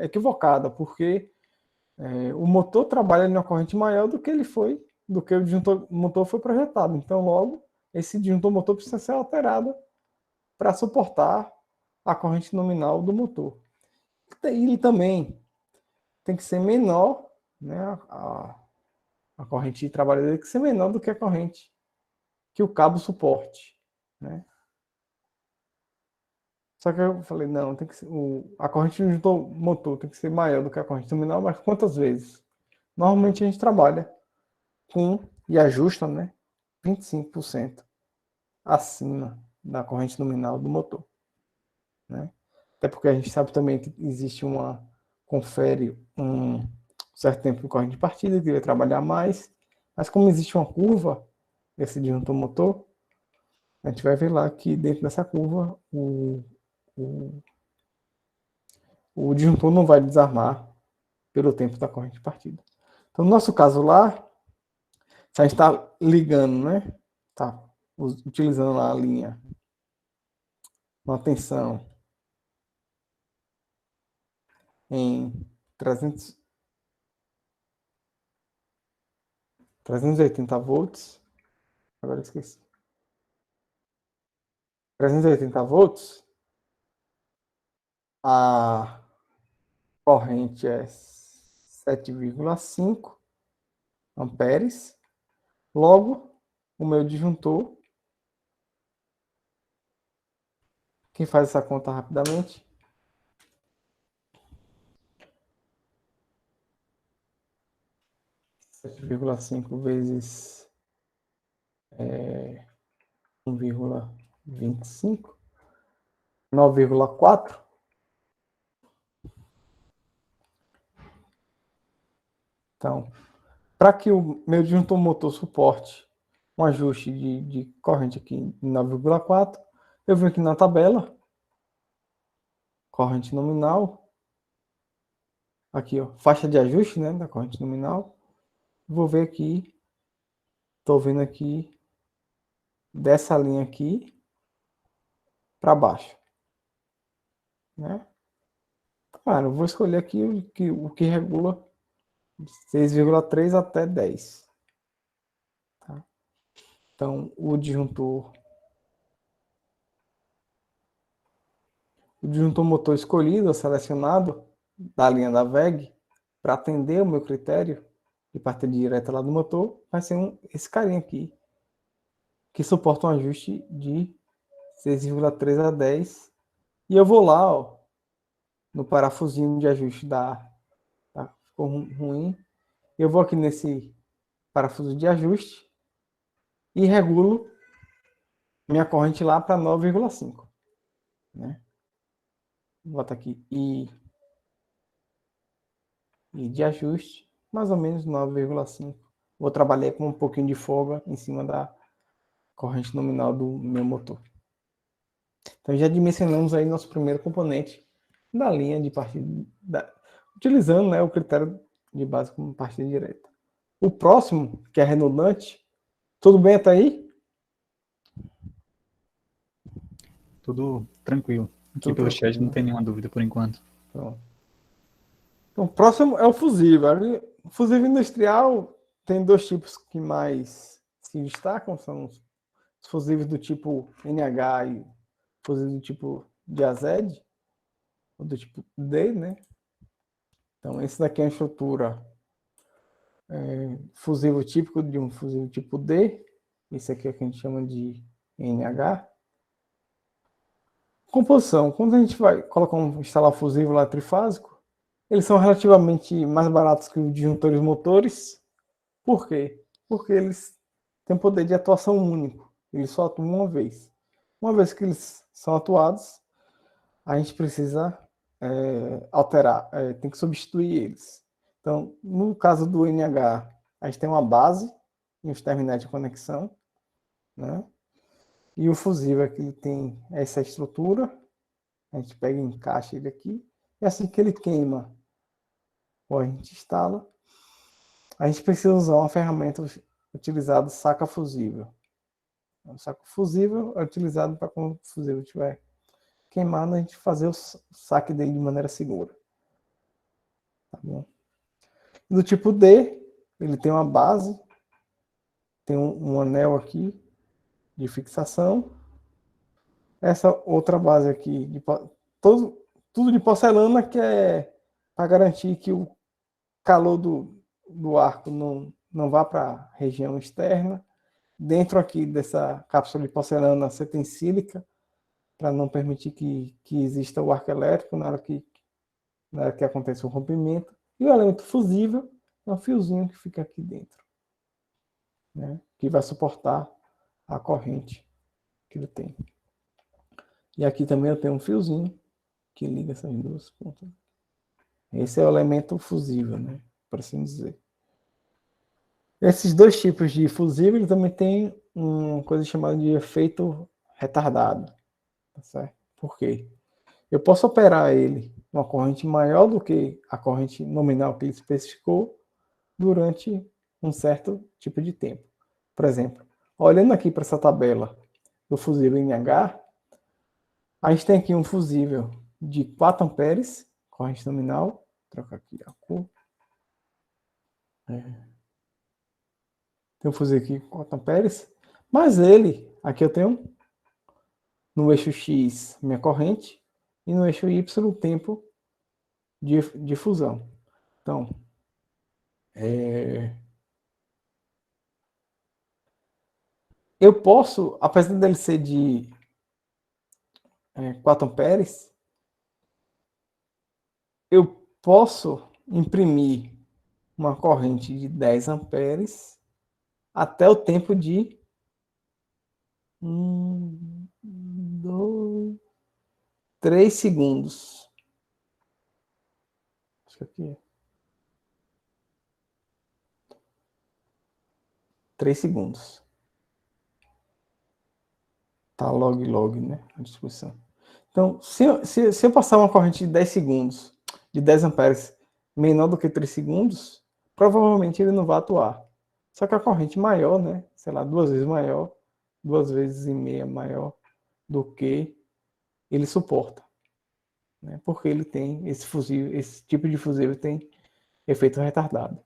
equivocada, porque o motor trabalha em uma corrente maior do que o disjuntor motor foi projetado. Então, logo, esse disjuntor motor precisa ser alterado para suportar a corrente nominal do motor. E ele também tem que ser menor, né? A corrente de trabalho dele tem que ser menor do que a corrente que o cabo suporte, né? Só que eu falei, não, tem que ser, a corrente do motor tem que ser maior do que a corrente nominal, mas quantas vezes? Normalmente a gente trabalha e ajusta, né? 25% acima da corrente nominal do motor, né? Até porque a gente sabe também que existe confere um certo tempo de corrente de partida, que vai trabalhar mais, mas como existe uma curva, esse disjuntor motor, a gente vai ver lá que dentro dessa curva o disjuntor não vai desarmar pelo tempo da corrente de partida. Então, no nosso caso lá, se a gente está ligando, né? Tá utilizando lá a linha, uma tensão em 380 volts. Agora eu esqueci. 380 volts. A corrente é 7,5 amperes. Logo, o meu disjuntor, quem faz essa conta rapidamente, 7,5 vezes 1,25, 9,4. Então, para que o meu disjuntor motor suporte um ajuste de corrente aqui em 9,4, eu venho aqui na tabela, corrente nominal, aqui ó, faixa de ajuste, né, da corrente nominal, vou ver aqui, estou vendo aqui, dessa linha aqui, para baixo, né? Claro, eu vou escolher aqui o que regula 6,3 até 10. Tá? Então, o disjuntor motor escolhido, selecionado, da linha da WEG, para atender o meu critério de partida direta lá do motor, vai ser esse carinha aqui, que suporta um ajuste de 6,3 a 10. E eu vou lá, ó, no parafusinho de ajuste ficou ruim. Eu vou aqui nesse parafuso de ajuste e regulo minha corrente lá para 9,5. Né? Vou botar aqui I de ajuste, mais ou menos 9,5. Vou trabalhar com um pouquinho de folga em cima da corrente nominal do meu motor. Então já dimensionamos aí nosso primeiro componente da linha de partida, utilizando, né, o critério de base como partida direta. O próximo, que é redundante, tudo bem até aí? Tudo tranquilo. Aqui Tudo pelo chat tranquilo, não né? tem nenhuma dúvida por enquanto. Pronto. Então, o próximo é o fusível. O fusível industrial tem dois tipos que mais se destacam, são os fusíveis do tipo NH e fusíveis do tipo Diazed, ou do tipo D, né? Então, esse daqui é a estrutura fusível típico de um fusível tipo D, Esse aqui é o que a gente chama de NH. Composição. Quando a gente vai instalar um fusível lá trifásico, eles são relativamente mais baratos que os disjuntores motores. Por quê? Porque eles têm poder de atuação único. Eles só atuam uma vez. Uma vez que eles são atuados, a gente precisa alterar, tem que substituir eles. Então, no caso do NH, a gente tem uma base e os terminais de conexão, né? E o fusível aqui ele tem essa estrutura, a gente pega e encaixa ele aqui, e assim que ele queima, ou a gente instala, a gente precisa usar uma ferramenta utilizada saca fusível. O saco fusível é utilizado para quando o fusível estiver queimado, a gente fazer o saque dele de maneira segura. Tá bom? Do tipo D, ele tem uma base, tem um anel aqui de fixação. Essa outra base aqui, tudo de porcelana, que é para garantir que o calor do arco não vá para a região externa. Dentro aqui dessa cápsula de porcelana você tem sílica, para não permitir que exista o arco elétrico na hora que acontece o rompimento. E o elemento fusível é um fiozinho que fica aqui dentro, né? Que vai suportar a corrente que ele tem. E aqui também eu tenho um fiozinho que liga essas duas pontas. Esse é o elemento fusível, né? Por assim dizer. Esses dois tipos de fusível ele também tem uma coisa chamada de efeito retardado. Tá certo? Por quê? Eu posso operar ele uma corrente maior do que a corrente nominal que ele especificou durante um certo tipo de tempo. Por exemplo, olhando aqui para essa tabela do fusível NH, a gente tem aqui um fusível de 4 amperes, corrente nominal. Vou trocar aqui a cor. Tem um fusível aqui com 4 amperes, mas ele, aqui eu tenho no eixo X minha corrente e no eixo Y o tempo de fusão. Então, eu posso, apesar dele ser de 4 amperes, eu posso imprimir uma corrente de 10 amperes até o tempo de 2, 3 segundos. Acho que aqui é 3 segundos. Tá log, né? A distribuição. Então, se eu passar uma corrente de 10 segundos, de 10 amperes, menor do que 3 segundos, provavelmente ele não vai atuar. Só que a corrente maior, né? Sei lá, 2 vezes maior, 2 vezes e meia maior do que ele suporta. Né? Porque ele tem esse tipo de fusível tem efeito retardado.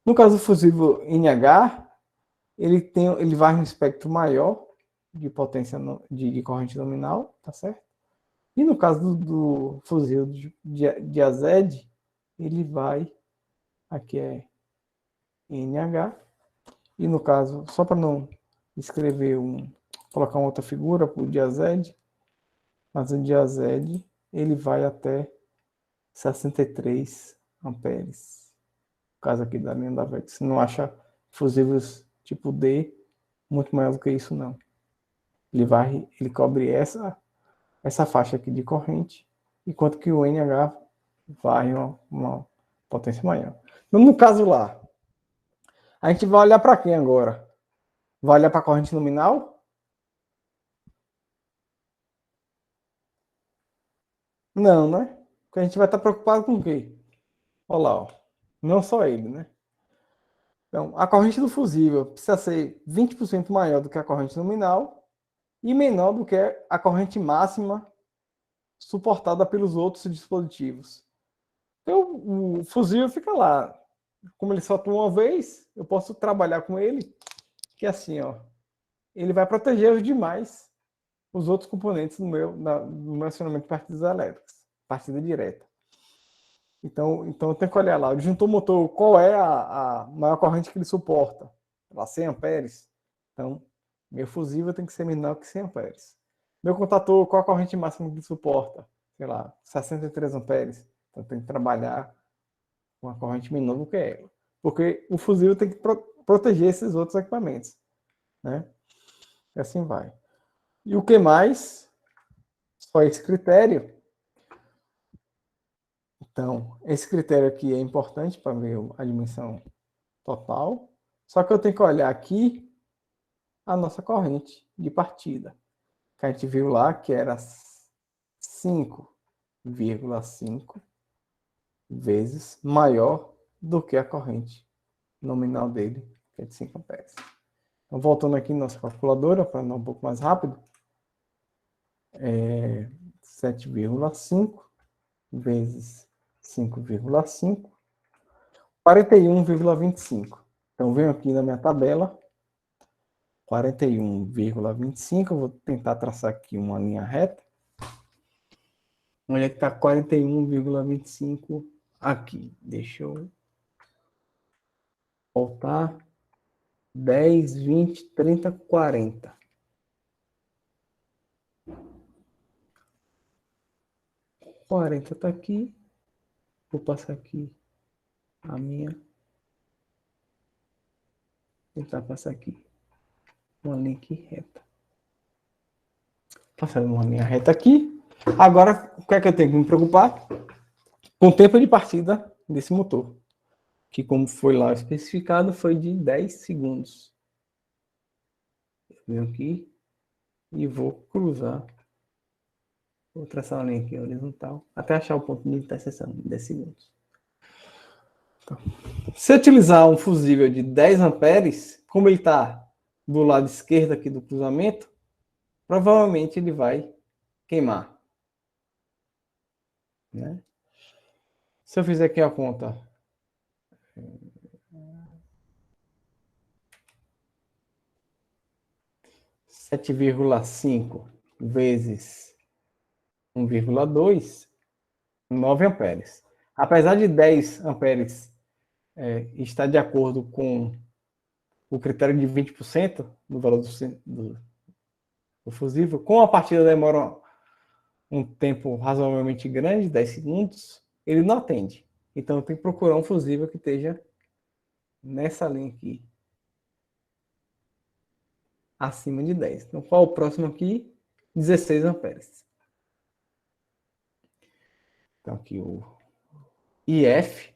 No caso do fusível NH, ele vai um espectro maior de potência de corrente nominal, tá certo? E no caso do fusível de AZ, ele vai, aqui é NH, e no caso, só para não escrever colocar uma outra figura para o de AZ, mas o de AZ, ele vai até 63 amperes. No caso aqui da linha da VEX, você não acha fusíveis tipo D muito maior do que isso, não. Ele cobre essa faixa aqui de corrente, enquanto que o NH vai uma potência maior. Então, no caso lá, a gente vai olhar para quem agora? Vai olhar para a corrente nominal? Não, né? Porque a gente vai estar preocupado com o quê? Olha lá, ó. Não só ele, né? Então, a corrente do fusível precisa ser 20% maior do que a corrente nominal e menor do que a corrente máxima suportada pelos outros dispositivos. Então, o fusível fica lá. Como ele só atua uma vez, eu posso trabalhar com ele, que é assim, ó, ele vai proteger os demais, os outros componentes do meu acionamento de partidas elétricas, partida direta. Então eu tenho que olhar lá, o disjuntor motor, qual é a maior corrente que ele suporta? Lá 100 amperes. Então, Meu fusível tem que ser menor que 100 amperes. Meu contator, qual a corrente máxima que suporta? Sei lá, 63 amperes. Então tem que trabalhar com a corrente menor do que ela. Porque o fusível tem que proteger esses outros equipamentos, né? E assim vai. E o que mais? Só esse critério. Então, esse critério aqui é importante para ver a dimensão total. Só que eu tenho que olhar aqui a nossa corrente de partida, que a gente viu lá que era 5,5 vezes maior do que a corrente nominal dele, que é de 5 amperes. Então, voltando aqui na nossa calculadora, para andar um pouco mais rápido, 7,5 vezes 5,5, 41,25. Então, venho aqui na minha tabela, 41,25, vou tentar traçar aqui uma linha reta. Onde é que está 41,25 aqui? Deixa eu voltar. 10, 20, 30, 40. 40 está aqui. Vou passar aqui a minha. Tentar passar aqui uma linha aqui reta. Passando uma linha reta aqui. Agora, o que é que eu tenho que me preocupar? Com o tempo de partida desse motor. Que, como foi lá especificado, foi de 10 segundos. Eu venho aqui e vou cruzar. Vou traçar uma linha aqui horizontal até achar o ponto de interseção, 10 segundos. Então, se eu utilizar um fusível de 10 amperes, como ele está do lado esquerdo aqui do cruzamento, provavelmente ele vai queimar. Né? Se eu fizer aqui a conta, 7,5 vezes 1,2, 9 amperes. Apesar de 10 amperes estar de acordo com o critério de 20% do valor do fusível, com a partida demora um tempo razoavelmente grande, 10 segundos, ele não atende. Então eu tenho que procurar um fusível que esteja nessa linha aqui, acima de 10. Então qual o próximo aqui? 16 amperes. Então aqui o IF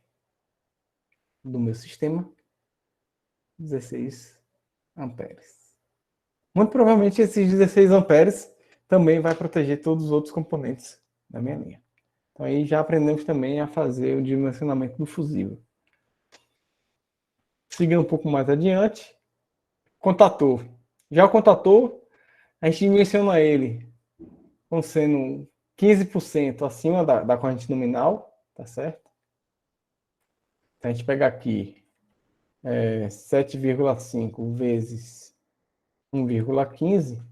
do meu sistema, 16 amperes. Muito provavelmente esses 16 amperes também vai proteger todos os outros componentes da minha linha. Então aí já aprendemos também a fazer o dimensionamento do fusível. Seguindo um pouco mais adiante, contator. Já o contator, a gente dimensiona ele como sendo 15% acima da corrente nominal, tá certo? Então a gente pega aqui 7,5 vezes 1,15,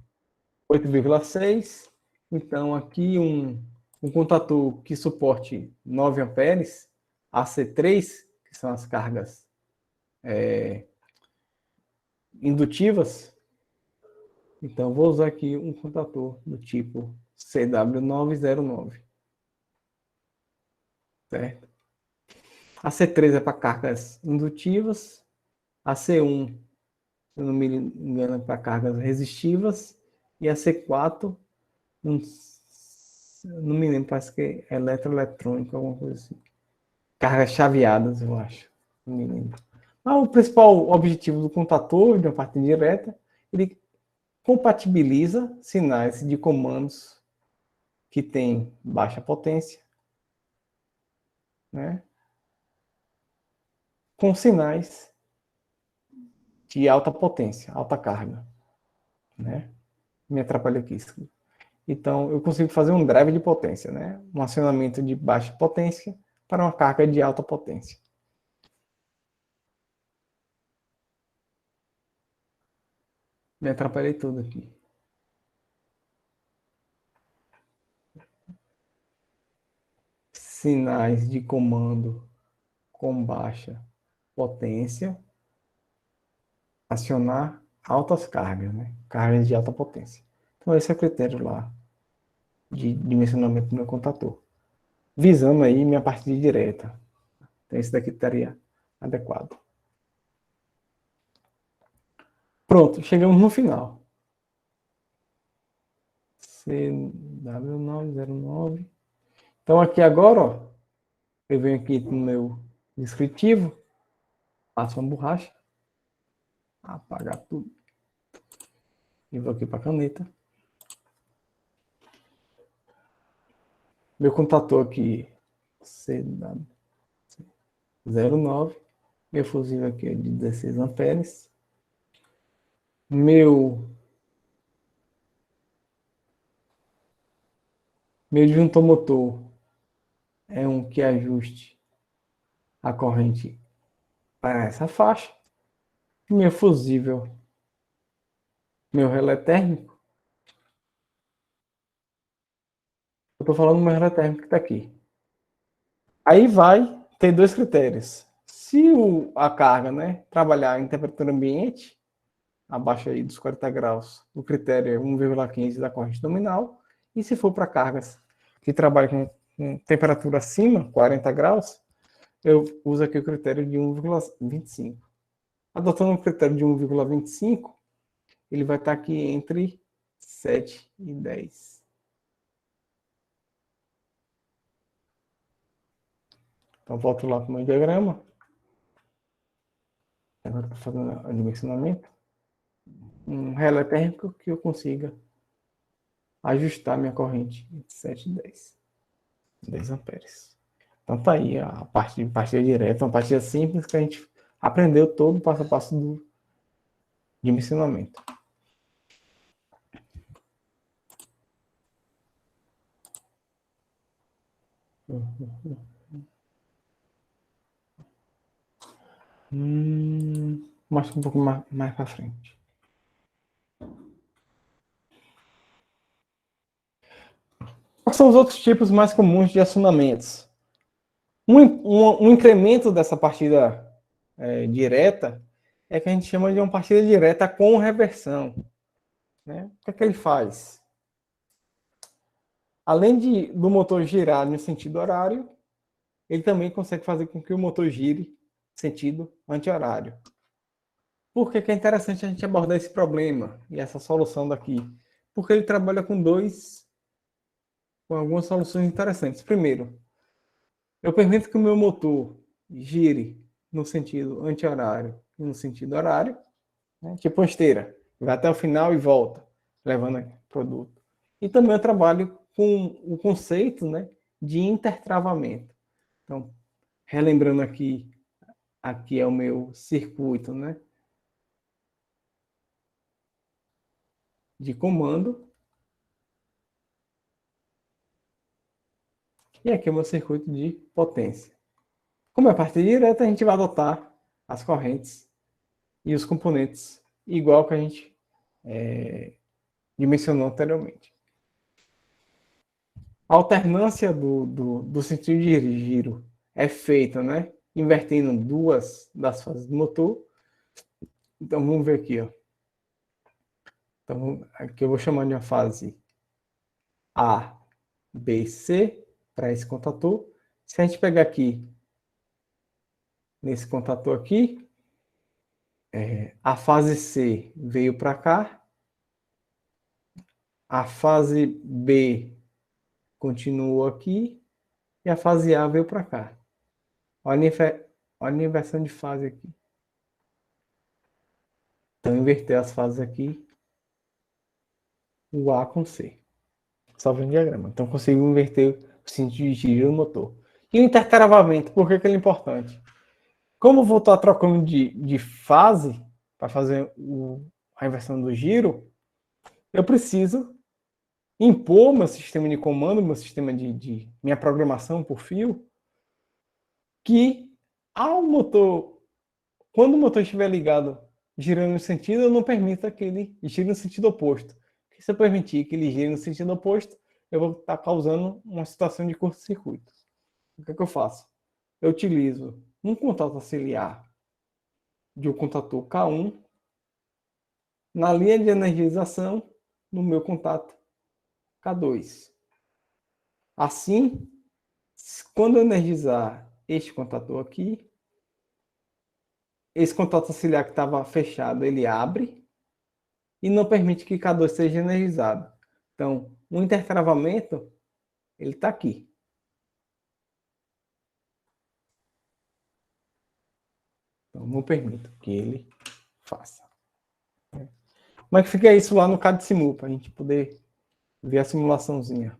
8,6. Então aqui um contator que suporte 9 amperes, AC3, que são as cargas indutivas. Então vou usar aqui um contator do tipo CW909, certo? A C3 é para cargas indutivas, a C1, se eu não me engano, é para cargas resistivas, e a C4, não me lembro, parece que é eletroeletrônica, alguma coisa assim. Cargas chaveadas, eu acho, não me lembro. Mas o principal objetivo do contator, de uma parte direta, ele compatibiliza sinais de comandos que têm baixa potência, né, com sinais de alta potência, alta carga, né? Me atrapalha aqui. Então, eu consigo fazer um drive de potência, né? Um acionamento de baixa potência para uma carga de alta potência. Me atrapalhei tudo aqui. Sinais de comando com baixa potência. Acionar altas cargas, né? Cargas de alta potência. Então, esse é o critério lá de dimensionamento do meu contator. Visando aí minha partida direta. Então, esse daqui estaria adequado. Pronto, chegamos no final. CW909. Então, aqui agora, ó, eu venho aqui no meu descritivo, passo uma borracha, apagar tudo. E vou aqui para a caneta. Meu contator aqui, CW09. Meu fusível aqui é de 16 amperes. Meu disjuntor motor é um que ajuste a corrente para essa faixa. Meu fusível, meu relé térmico, eu estou falando do meu relé térmico que está aqui. Aí vai ter dois critérios. Se a carga, né, trabalhar em temperatura ambiente, abaixo aí dos 40 graus, o critério é 1,15 da corrente nominal. E se for para cargas que trabalham com temperatura acima, 40 graus, eu uso aqui o critério de 1,25. Adotando o critério de 1,25, ele vai estar aqui entre 7 e 10. Então, volto lá para o meu diagrama. Agora estou fazendo o dimensionamento. Um relé térmico que eu consiga ajustar minha corrente entre 7 e 10 amperes. Então tá aí a partida direta, uma partida simples que a gente aprendeu todo o passo a passo do dimensionamento. Mostra um pouco mais para frente. Quais são os outros tipos mais comuns de acionamentos? Um incremento dessa partida direta é que a gente chama de uma partida direta com reversão. Né? O que é que ele faz? Além do motor girar no sentido horário, ele também consegue fazer com que o motor gire sentido anti-horário. Por que é interessante a gente abordar esse problema e essa solução daqui? Porque ele trabalha com algumas soluções interessantes. Primeiro, eu permito que o meu motor gire no sentido anti-horário e no sentido horário, né? Tipo uma esteira, vai até o final e volta, levando produto. E também eu trabalho com o conceito, né, de intertravamento. Então, relembrando aqui é o meu circuito, né, de comando. E aqui é o meu circuito de potência. Como é parte direta, a gente vai adotar as correntes e os componentes igual que a gente dimensionou anteriormente. A alternância do sentido de giro é feita, né, invertendo duas das fases do motor. Então, vamos ver aqui. Ó. Então, aqui eu vou chamar de uma fase A, B, C, para esse contator. Se a gente pegar aqui, nesse contator aqui, a fase C veio para cá, a fase B continuou aqui e a fase A veio para cá. Olha a inversão de fase aqui. Então, inverter as fases aqui, o A com C. Só vem o diagrama. Então, consigo inverter o sentido de giro do motor. E o intertravamento, por que ele é importante? Como eu vou estar trocando de fase para fazer a inversão do giro, eu preciso impor meu sistema de comando, meu sistema de minha programação por fio, que quando o motor estiver ligado girando no sentido, eu não permita que ele gire no sentido oposto. Porque se eu permitir que ele gire no sentido oposto, eu vou estar causando uma situação de curto-circuito. O que é que eu faço? Eu utilizo um contato auxiliar de um contator K1 na linha de energização no meu contato K2. Assim, quando eu energizar este contator aqui, esse contato auxiliar que estava fechado, ele abre e não permite que K2 seja energizado. Então, o intertravamento, ele está aqui. Então, não permito que ele faça. Como é que fica isso lá no CAD-Simu, para a gente poder ver a simulaçãozinha?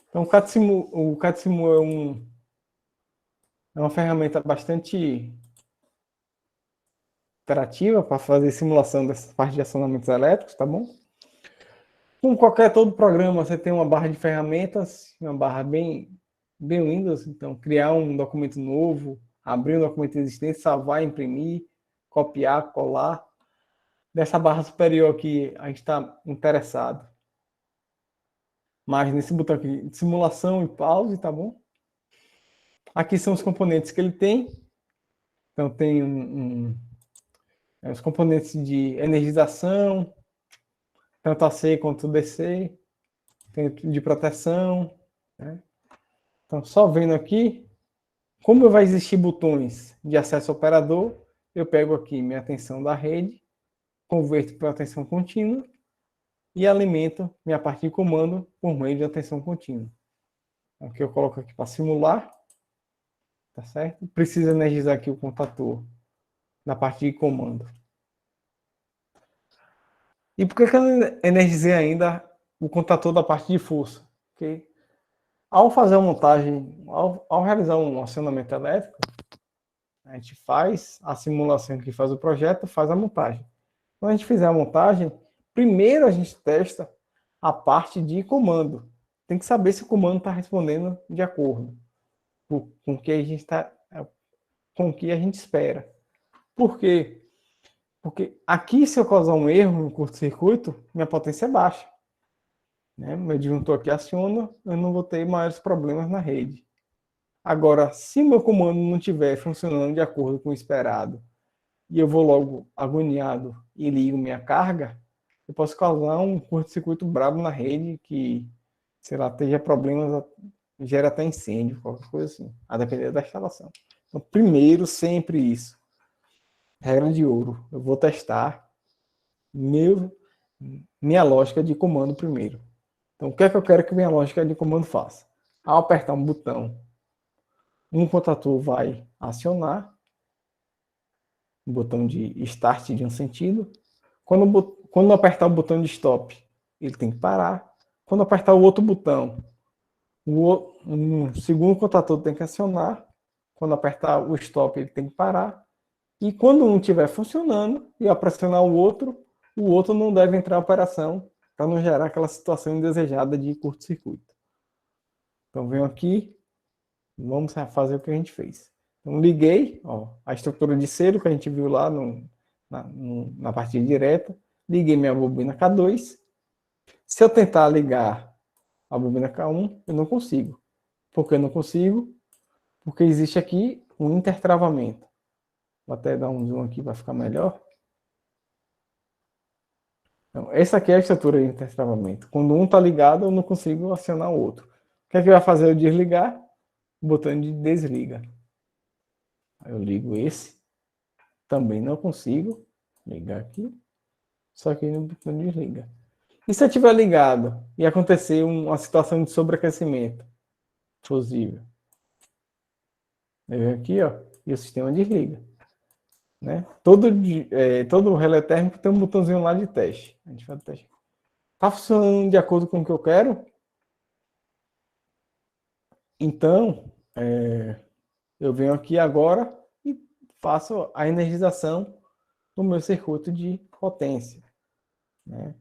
Então, o CAD-Simu é uma ferramenta bastante interativa para fazer simulação dessas partes de acionamentos elétricos, tá bom? Como todo programa, você tem uma barra de ferramentas, uma barra bem Windows, então criar um documento novo, abrir um documento existente, salvar, imprimir, copiar, colar. Dessa barra superior aqui, a gente está interessado mais nesse botão aqui, de simulação e pause, tá bom? Aqui são os componentes que ele tem. Então tem os componentes de energização, tanto AC quanto DC, tem de proteção, né? Então, só vendo aqui, como vai existir botões de acesso ao operador, eu pego aqui minha tensão da rede, converto para tensão contínua e alimento minha parte de comando por meio de tensão contínua. Aqui eu coloco aqui para simular, tá certo? Precisa energizar aqui o contator na parte de comando. E por que eu não energizei ainda o contator da parte de força? Porque ao fazer a montagem, ao realizar um acionamento elétrico, a gente faz a simulação que faz o projeto, faz a montagem. Quando a gente fizer a montagem, primeiro a gente testa a parte de comando. Tem que saber se o comando está respondendo de acordo com o que a gente com o que a gente espera. Por quê? Porque aqui, se eu causar um erro, um curto-circuito, minha potência é baixa, né? Meu disjuntor aqui aciona, eu não vou ter maiores problemas na rede. Agora, se meu comando não estiver funcionando de acordo com o esperado, e eu vou logo agoniado e ligo minha carga, eu posso causar um curto-circuito brabo na rede que, sei lá, tenha problemas, gera até incêndio, qualquer coisa assim, a depender da instalação. Então, primeiro, sempre isso. Regra de ouro. Eu vou testar minha lógica de comando primeiro. Então, o que é que eu quero que minha lógica de comando faça? Ao apertar um botão, um contator vai acionar, o botão de start de um sentido. Quando apertar o botão de stop, ele tem que parar. Quando apertar o outro botão, um segundo contator tem que acionar. Quando apertar o stop, ele tem que parar. E quando um estiver funcionando e eu pressionar o outro não deve entrar em operação para não gerar aquela situação indesejada de curto-circuito. Então, venho aqui, vamos fazer o que a gente fez. Então, liguei, ó, a estrutura de cero que a gente viu lá na partida direta. Liguei minha bobina K2. Se eu tentar ligar a bobina K1, eu não consigo. Por que eu não consigo? Porque existe aqui um intertravamento. Vou até dar um zoom aqui para ficar melhor. Então, essa aqui é a estrutura de intertravamento. Quando um está ligado, eu não consigo acionar o outro. O que é que vai fazer eu desligar? O botão de desliga. Eu ligo esse. Também não consigo ligar aqui. Só que no botão de desliga. E se eu estiver ligado e acontecer uma situação de sobreaquecimento fusível? Eu venho aqui, ó, e o sistema desliga. Né? Todo relé térmico tem um botãozinho lá de teste. A gente faz o teste. Está funcionando de acordo com o que eu quero? Então, eu venho aqui agora e faço a energização do meu circuito de potência. Né?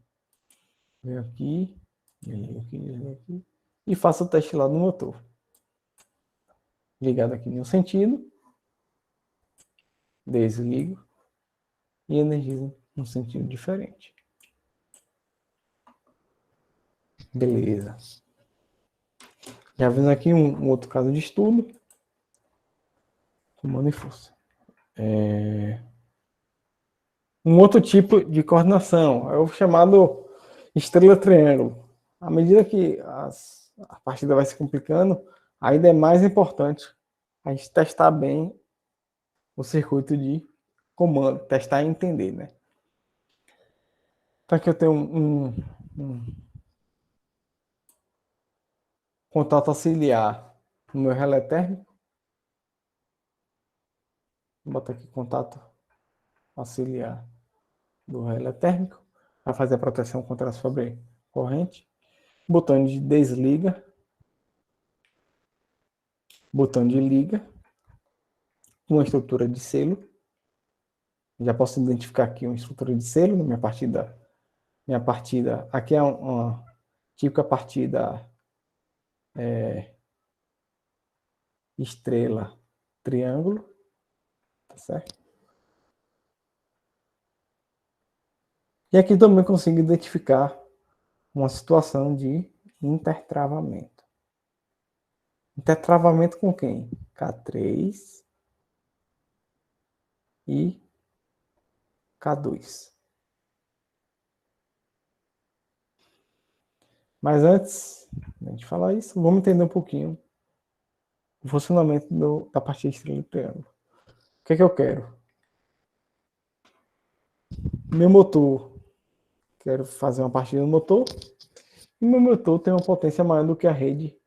Venho aqui, aqui, e faço o teste lá no motor. Ligado aqui no sentido, desligo e energizo num sentido diferente. Beleza. Já vendo aqui um outro caso de estudo. Comando e força. Um outro tipo de coordenação é o chamado estrela-triângulo. À medida que a partida vai se complicando, ainda é mais importante a gente testar bem o circuito de comando, testar e entender, né? Então aqui eu tenho um contato auxiliar no meu relé térmico. Vou botar aqui contato auxiliar do relé térmico para fazer a proteção contra a sobrecorrente. Botão de desliga, botão de liga, uma estrutura de selo. Já posso identificar aqui uma estrutura de selo na minha partida. Minha partida aqui é uma típica partida estrela triângulo, tá certo? E aqui também consigo identificar uma situação de intertravamento. Intertravamento com quem? K3 e K2. Mas antes de falar isso, vamos entender um pouquinho o funcionamento da partida estrela e triângulo. O que é que eu quero? Meu motor, quero fazer uma partida no motor, e meu motor tem uma potência maior do que a rede,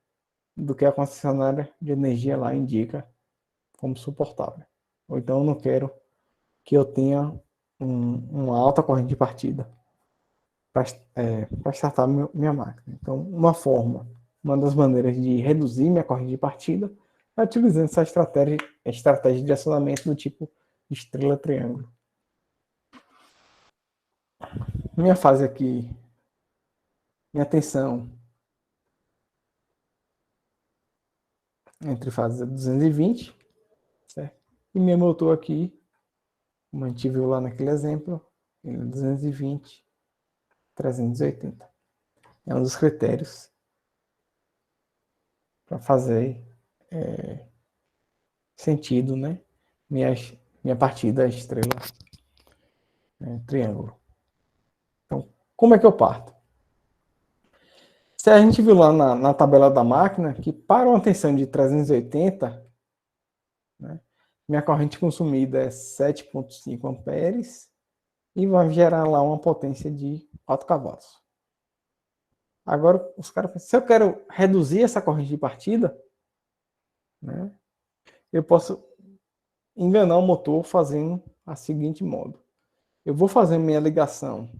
do que a concessionária de energia lá indica como suportável. Ou então eu não quero que eu tenha uma alta corrente de partida para startar minha máquina. Então, uma das maneiras de reduzir minha corrente de partida é utilizando essa estratégia de acionamento do tipo estrela-triângulo. Minha fase aqui, minha tensão entre fases é 220, certo? E meu motor aqui, como a gente viu lá naquele exemplo, ele é 220, 380. É um dos critérios para fazer sentido, né? Minha partida estrela triângulo. Então, como é que eu parto? Se a gente viu lá na tabela da máquina que para uma tensão de 380, né, minha corrente consumida é 7,5 amperes e vai gerar lá uma potência de 4 cavalos. Agora, os caras pensam, se eu quero reduzir essa corrente de partida, né, eu posso enganar o motor fazendo a seguinte modo. Eu vou fazer minha ligação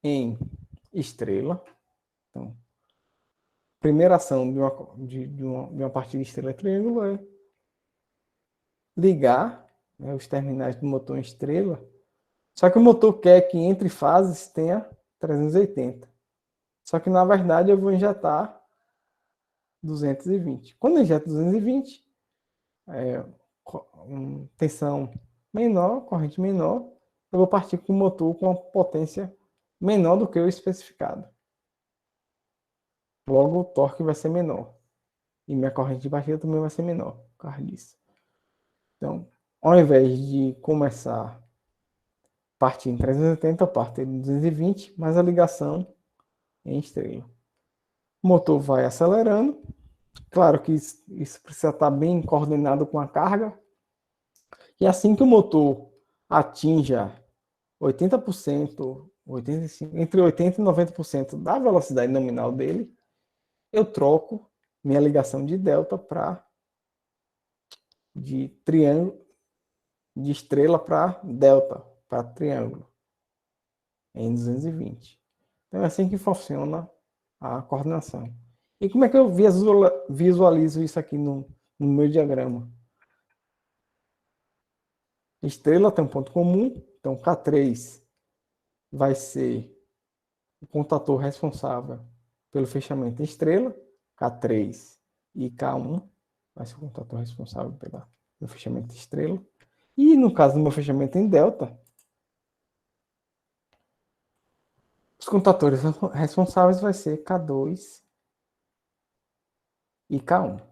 em estrela. Então, primeira ação de uma partida estrela-triângulo é ligar, né, os terminais do motor em estrela. Só que o motor quer que entre fases tenha 380. Só que, na verdade, eu vou injetar 220. Quando eu injeto 220, tensão menor, corrente menor, eu vou partir com o motor com uma potência menor do que o especificado. Logo, o torque vai ser menor. E minha corrente de partida também vai ser menor por causa disso. Então, ao invés de começar partir em 380, eu parto em 220, mas a ligação em estrela. O motor vai acelerando. Claro que isso precisa estar bem coordenado com a carga. E assim que o motor atinja 80%, 85%, entre 80% e 90% da velocidade nominal dele, eu troco minha ligação de delta de triângulo, de estrela para delta, para triângulo, em 220. Então é assim que funciona a coordenação. E como é que eu visualizo isso aqui no meu diagrama? Estrela tem um ponto comum, então K3 vai ser o contator responsável pelo fechamento em estrela, K3 e K1 vai ser o contator responsável pelo fechamento em estrela. E no caso do meu fechamento em delta, os contatores responsáveis vai ser K2 e K1.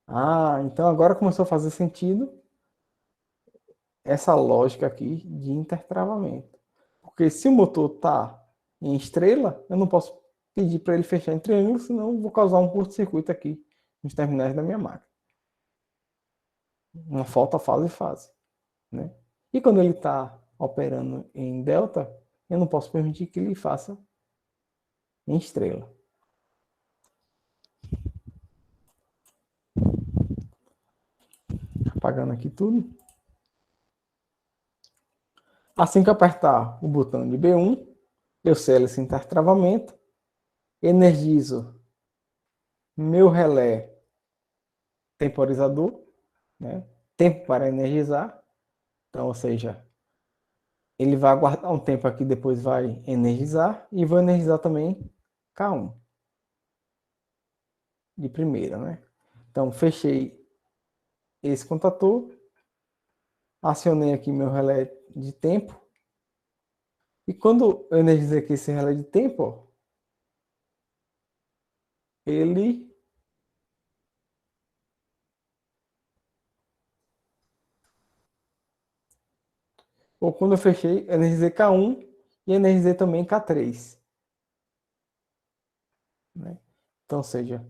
Ah, então agora começou a fazer sentido essa lógica aqui de intertravamento. Porque se o motor está em estrela, eu não posso pedir para ele fechar em triângulo, senão eu vou causar um curto-circuito aqui nos terminais da minha máquina. Uma falta fase, né? E quando ele está operando em delta, eu não posso permitir que ele faça em estrela. Apagando aqui tudo. Assim que eu apertar o botão de B1, eu selo esse intertravamento, energizo meu relé temporizador, né? Tempo para energizar. Então, ou seja, ele vai aguardar um tempo aqui, depois vai energizar e vou energizar também K1 de primeira, né? Então, fechei esse contator, acionei aqui meu relé de tempo e quando eu energizei aqui esse relé de tempo, ó, ele ou quando eu fechei, energizei K1 e energizei também K3, né? Então, ou seja,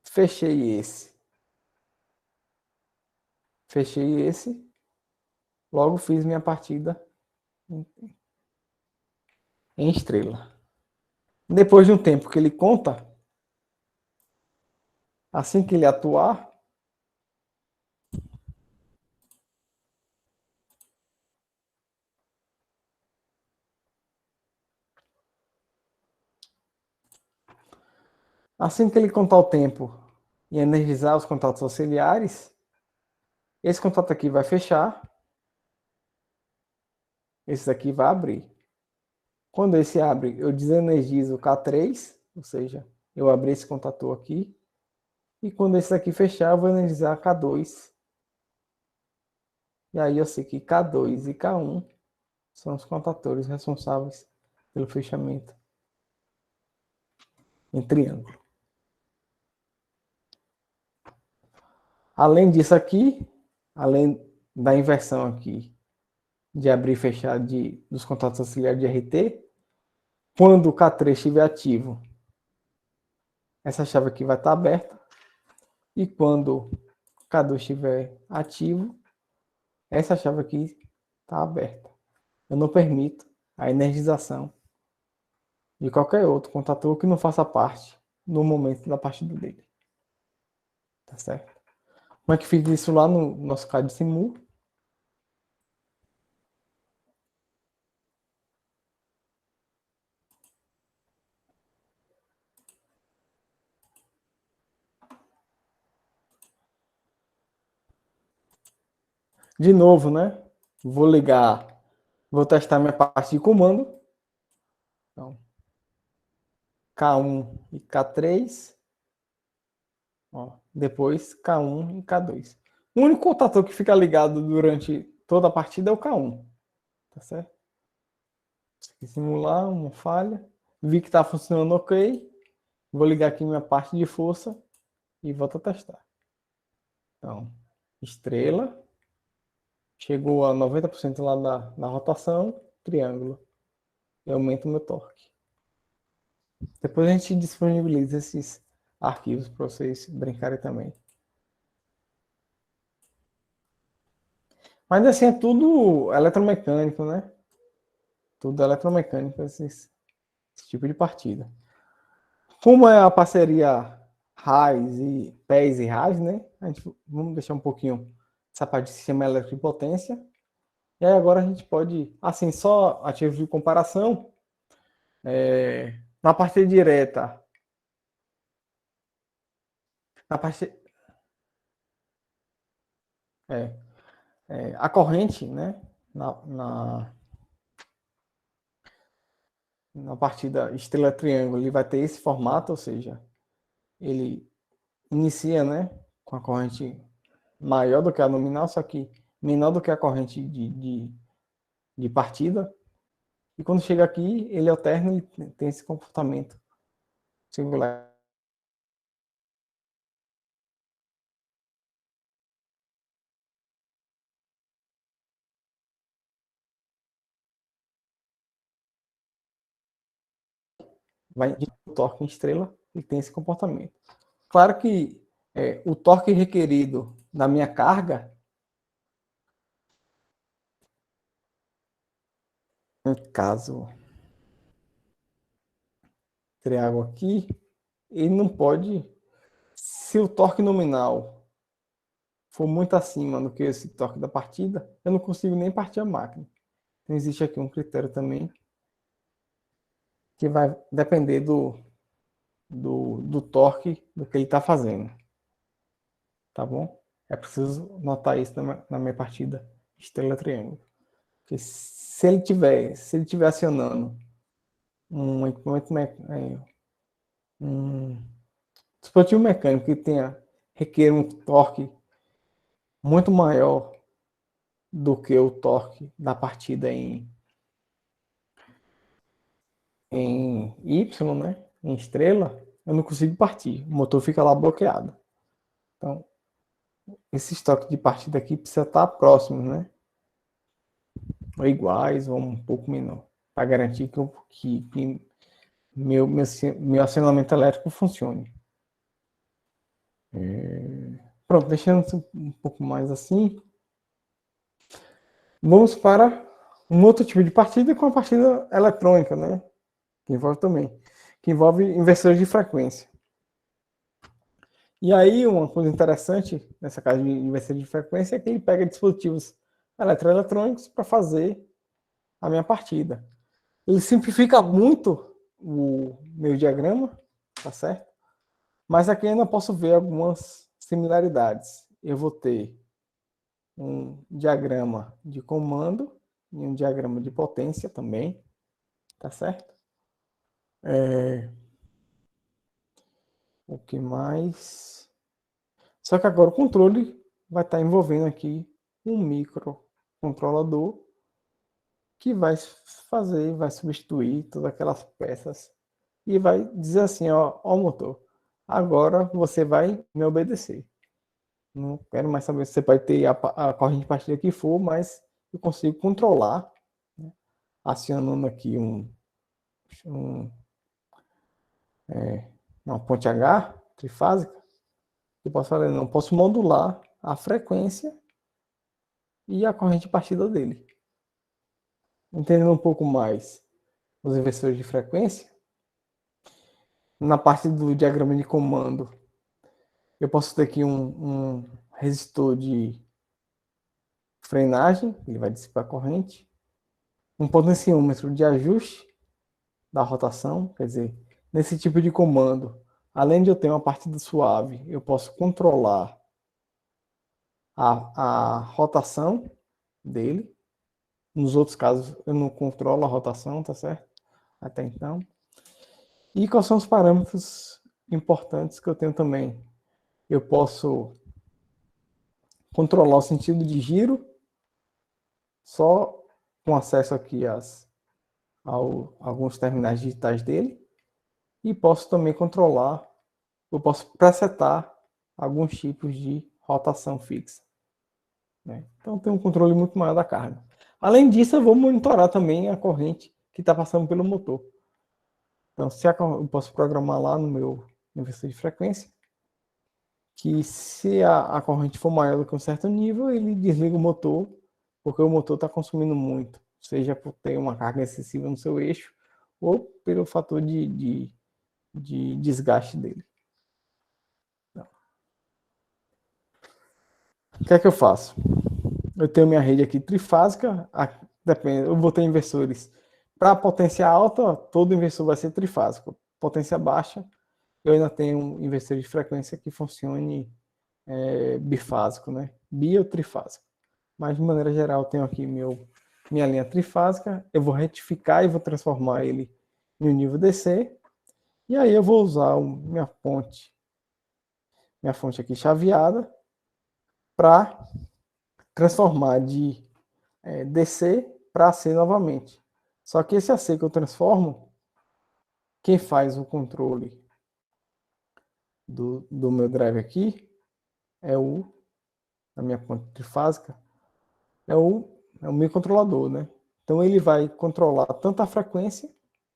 fechei esse, logo fiz minha partida em estrela. Depois de um tempo que ele conta, assim que ele atuar, assim que ele contar o tempo e energizar os contatos auxiliares, esse contato aqui vai fechar, esse daqui vai abrir. Quando esse abre, eu desenergizo o K3, ou seja, eu abri esse contator aqui, e quando esse daqui fechar, eu vou energizar K2. E aí eu sei que K2 e K1 são os contatores responsáveis pelo fechamento em triângulo. Além disso aqui, além da inversão aqui de abrir e fechar dos contatos auxiliares de RT, quando o K3 estiver ativo, essa chave aqui vai estar aberta. E quando o K2 estiver ativo, essa chave aqui está aberta. Eu não permito a energização de qualquer outro contator que não faça parte no momento da partida dele. Tá certo? Como é que fica isso lá no nosso CAD Simul? De novo, né? Vou ligar, vou testar minha parte de comando. Então, K1 e K3. Ó, depois K1 e K2. O único contator que fica ligado durante toda a partida é o K1. Tá certo? Simular uma falha. Vi que está funcionando ok. Vou ligar aqui minha parte de força e volto a testar. Então, estrela. Chegou a 90% lá na rotação. Triângulo. E aumento o meu torque. Depois a gente disponibiliza esses arquivos para vocês brincarem também. Mas assim, é tudo eletromecânico, né? Tudo eletromecânico, esse tipo de partida. Como é a parceria RAIS e PES e RAIS, né? Vamos deixar um pouquinho essa parte de sistema elétrico de potência. E aí agora a gente pode, assim, só a título de comparação, na parte direta, na parte, é, a corrente, né? Na partida estrela-triângulo, ele vai ter esse formato, ou seja, ele inicia, né, com a corrente maior do que a nominal, só que menor do que a corrente de partida. E quando chega aqui, ele alterna e tem esse comportamento singular. vai o torque em estrela e tem esse comportamento. Claro que o torque requerido na minha carga, no caso, triângulo aqui, ele não pode, se o torque nominal for muito acima do que esse torque da partida, eu não consigo nem partir a máquina. Então existe aqui um critério também que vai depender do torque do que ele está fazendo. Tá bom? É preciso notar isso na minha partida estrela triângulo. Porque se ele tiver acionando um equipamento um dispositivo mecânico que requer um torque muito maior do que o torque da partida em Y, né? Em estrela, eu não consigo partir. O motor fica lá bloqueado. Então, esse estoque de partida aqui precisa estar próximo, né? Ou iguais, ou um pouco menor. Para garantir que meu acionamento elétrico funcione. Pronto, deixando um pouco mais assim. Vamos para um outro tipo de partida com a partida eletrônica, né? Que envolve também. Que envolve inversores de frequência. E aí, uma coisa interessante nessa casa de inversor de frequência é que ele pega dispositivos eletroeletrônicos para fazer a minha partida. Ele simplifica muito o meu diagrama, tá certo? Mas aqui ainda posso ver algumas similaridades. Eu vou ter um diagrama de comando e um diagrama de potência também, tá certo? O que mais? Só que agora o controle vai estar envolvendo aqui um microcontrolador que vai substituir todas aquelas peças e vai dizer assim, ó motor, agora você vai me obedecer. Não quero mais saber se você pode ter a corrente de partida que for, mas eu consigo controlar, né, acionando aqui uma ponte H trifásica. Eu posso falar, não posso modular a frequência e a corrente de partida dele. Entendendo um pouco mais os inversores de frequência, na parte do diagrama de comando, eu posso ter aqui um resistor de frenagem, ele vai dissipar a corrente, um potenciômetro de ajuste da rotação, quer dizer, nesse tipo de comando, além de eu ter uma partida suave, eu posso controlar a rotação dele. Nos outros casos, eu não controlo a rotação, tá certo? Até então. E quais são os parâmetros importantes que eu tenho também? Eu posso controlar o sentido de giro, só com acesso aqui a alguns terminais digitais dele. E posso também controlar, eu posso presetar alguns tipos de rotação fixa, né? Então tem um controle muito maior da carga. Além disso, eu vou monitorar também a corrente que está passando pelo motor. Então, eu posso programar lá no meu inversor de frequência que se a corrente for maior do que um certo nível, ele desliga o motor, porque o motor está consumindo muito, seja por ter uma carga excessiva no seu eixo ou pelo fator de desgaste dele. O que é que eu faço? Eu tenho minha rede aqui trifásica, depende, eu vou ter inversores. Para potência alta, todo inversor vai ser trifásico. Potência baixa, eu ainda tenho um inversor de frequência que funcione bifásico, né? Bi ou trifásico. Mas, de maneira geral, eu tenho aqui minha linha trifásica, eu vou retificar e vou transformar ele em um nível DC, e aí eu vou usar minha fonte aqui chaveada, para transformar de DC para AC novamente. Só que esse AC que eu transformo, quem faz o controle do meu drive aqui é a minha ponte trifásica, é o microcontrolador, né? Então ele vai controlar tanto a frequência,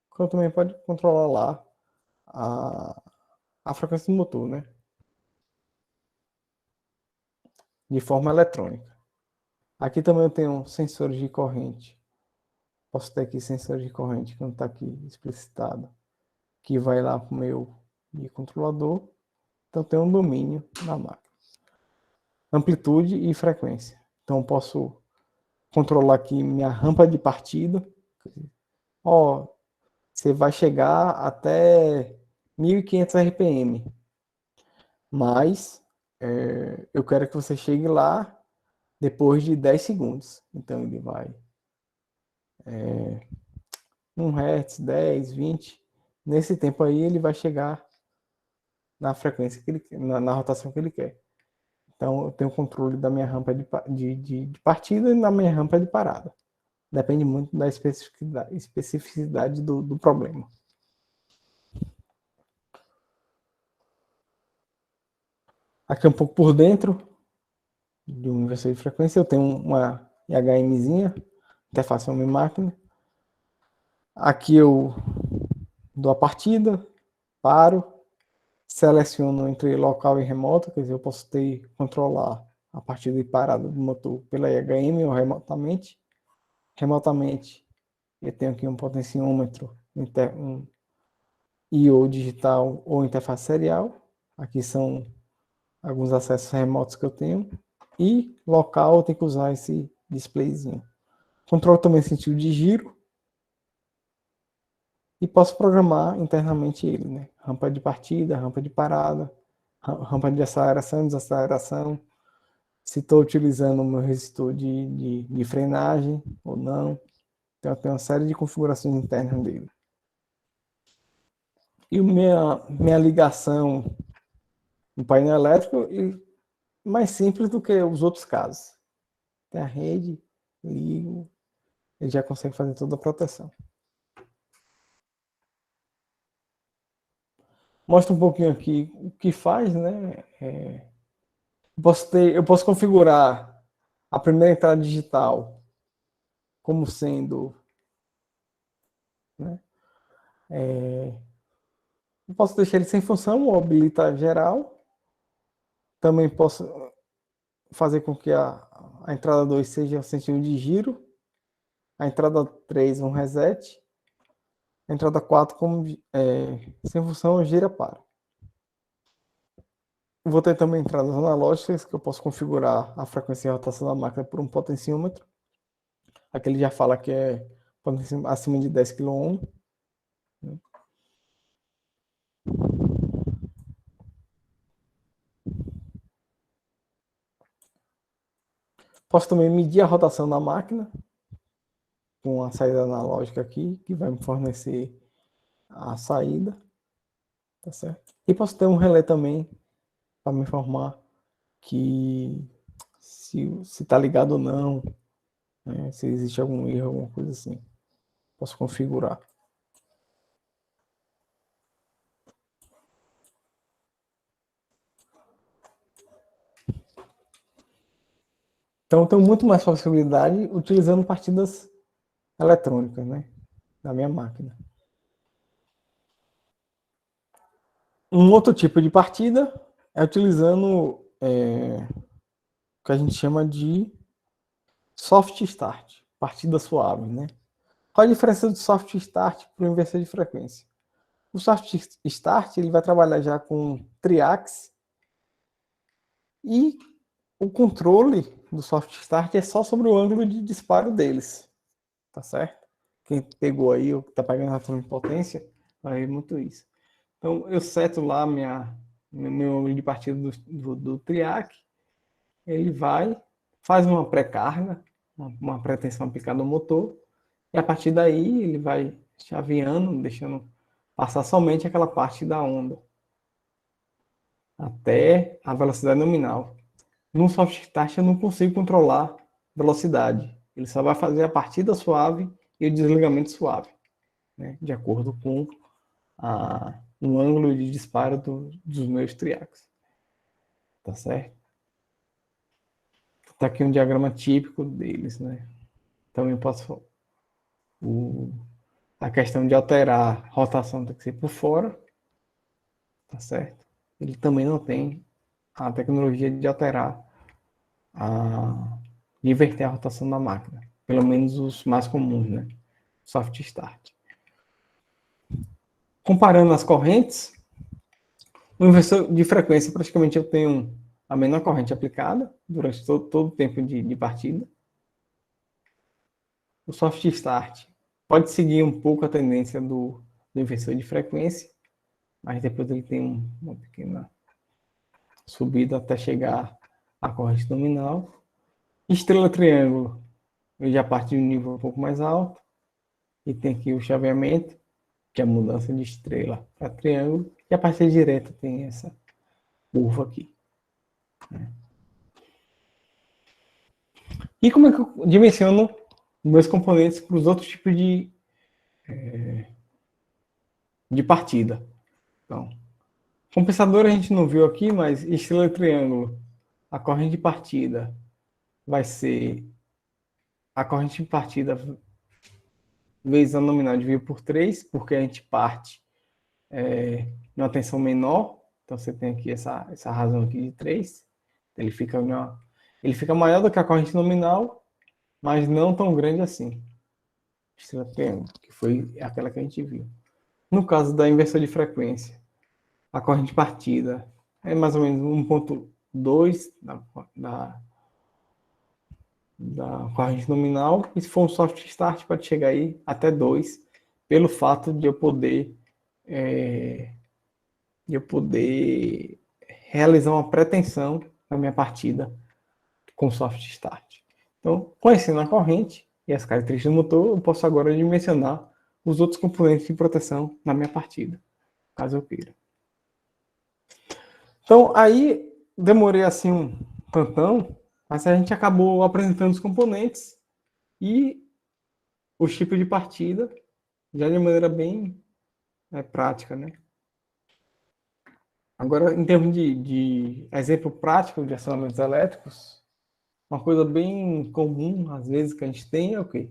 quanto também pode controlar lá a frequência do motor, né? De forma eletrônica. Aqui também eu tenho sensores de corrente. Posso ter aqui sensores de corrente, que não está aqui explicitado, que vai lá para o meu controlador. Então tem um domínio na máquina. Amplitude e frequência. Então eu posso controlar aqui minha rampa de partida. Ó, você vai chegar até 1.500 RPM. Mas eu quero que você chegue lá depois de 10 segundos. Então ele vai 1 Hz, 10, 20. Nesse tempo aí ele vai chegar na frequência que ele quer, na rotação que ele quer. Então eu tenho controle da minha rampa de partida e da minha rampa de parada. Depende muito da especificidade do problema. Aqui um pouco por dentro de um inversor de frequência, eu tenho uma IHMzinha, interface homem-máquina. Aqui eu dou a partida, paro, seleciono entre local e remoto, quer dizer, eu posso controlar a partida e parada do motor pela IHM ou remotamente. Remotamente, eu tenho aqui um potenciômetro, um I/O digital ou interface serial. Aqui são alguns acessos remotos que eu tenho. E local, eu tenho que usar esse displayzinho. Controlo também o sentido de giro. E posso programar internamente ele, né? Rampa de partida, rampa de parada, rampa de aceleração e desaceleração. Se estou utilizando o meu resistor de frenagem ou não. Então, eu tenho uma série de configurações internas dele. E minha ligação no painel elétrico é mais simples do que os outros casos. Tem a rede, ligo, ele já consegue fazer toda a proteção. Mostra um pouquinho aqui o que faz, né? Eu posso configurar a primeira entrada digital como sendo, né? Eu posso deixar ele sem função ou habilitar geral. Também posso fazer com que a entrada 2 seja o sentido de giro. A entrada 3 um reset. A entrada 4 como sem função gira para. Vou ter também entradas analógicas que eu posso configurar a frequência de rotação da máquina por um potenciômetro. Aqui ele já fala que é acima de 10 kΩ. Posso também medir a rotação da máquina com a saída analógica aqui, que vai me fornecer a saída. Tá certo? E posso ter um relé também para me informar que se está ligado ou não, né? Se existe algum erro, alguma coisa assim. Posso configurar. Então, eu tenho muito mais flexibilidade utilizando partidas eletrônicas, né, da minha máquina. Um outro tipo de partida é utilizando o que a gente chama de soft start, partida suave, né? Qual a diferença do soft start para o inversor de frequência? O soft start ele vai trabalhar já com triacs e o controle do soft start é só sobre o ângulo de disparo deles, tá certo? Quem pegou aí, ou está pegando a de potência, vai ver muito isso. Então, eu seto lá meu ângulo de partida do triac, ele vai, faz uma pré-carga, uma pré-tensão aplicada no motor, e a partir daí ele vai chaveando, deixando passar somente aquela parte da onda, até a velocidade nominal. No soft start eu não consigo controlar velocidade. Ele só vai fazer a partida suave e o desligamento suave, né? De acordo com o ângulo de disparo dos meus triacs. Tá certo? Tá aqui um diagrama típico deles, né? Também posso... a questão de alterar a rotação tem que ser por fora. tá certo? Ele também não tem a tecnologia de alterar, de inverter a rotação da máquina. Pelo menos os mais comuns, né? Soft start. Comparando as correntes, o inversor de frequência, praticamente eu tenho a menor corrente aplicada durante todo o tempo de partida. O soft start pode seguir um pouco a tendência do inversor de frequência, mas depois ele tem uma pequena subida até chegar à corrente nominal. Estrela triângulo, ele já parte de um nível um pouco mais alto, e tem aqui o chaveamento, que é a mudança de estrela para triângulo, e a partida direta tem essa curva aqui. E como é que eu dimensiono meus componentes para os outros tipos de partida? Então, compensador a gente não viu aqui, mas estrela e triângulo, a corrente de partida vai ser a corrente de partida vezes a nominal dividido por 3, porque a gente parte numa tensão menor, então você tem aqui essa razão aqui de 3, ele fica maior do que a corrente nominal, mas não tão grande assim. Estrela triângulo, que foi aquela que a gente viu. No caso da inversão de frequência, a corrente de partida é mais ou menos 1,2 da corrente nominal, e se for um soft start pode chegar aí até 2, pelo fato de eu poder realizar uma pretensão na minha partida com soft start. Então, conhecendo a corrente e as características do motor, eu posso agora dimensionar os outros componentes de proteção na minha partida, caso eu queira. Então, aí demorei assim um tantão, mas a gente acabou apresentando os componentes e os tipos de partida, já de maneira bem prática, né? Agora, em termos de exemplo prático de acionamentos elétricos, uma coisa bem comum, às vezes, que a gente tem é o quê?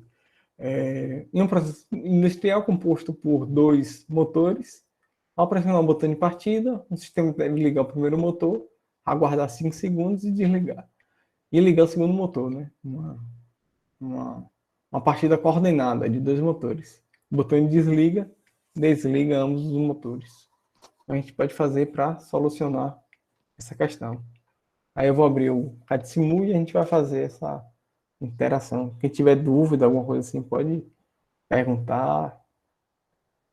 Em um processo industrial composto por 2 motores, ao pressionar o botão de partida, o sistema deve ligar o primeiro motor, aguardar 5 segundos e desligar. E ligar o segundo motor, né? Uma partida coordenada de 2 motores. O botão desliga ambos os motores. A gente pode fazer para solucionar essa questão. Aí eu vou abrir o CAD-Simu e a gente vai fazer essa interação. Quem tiver dúvida, alguma coisa assim, pode perguntar,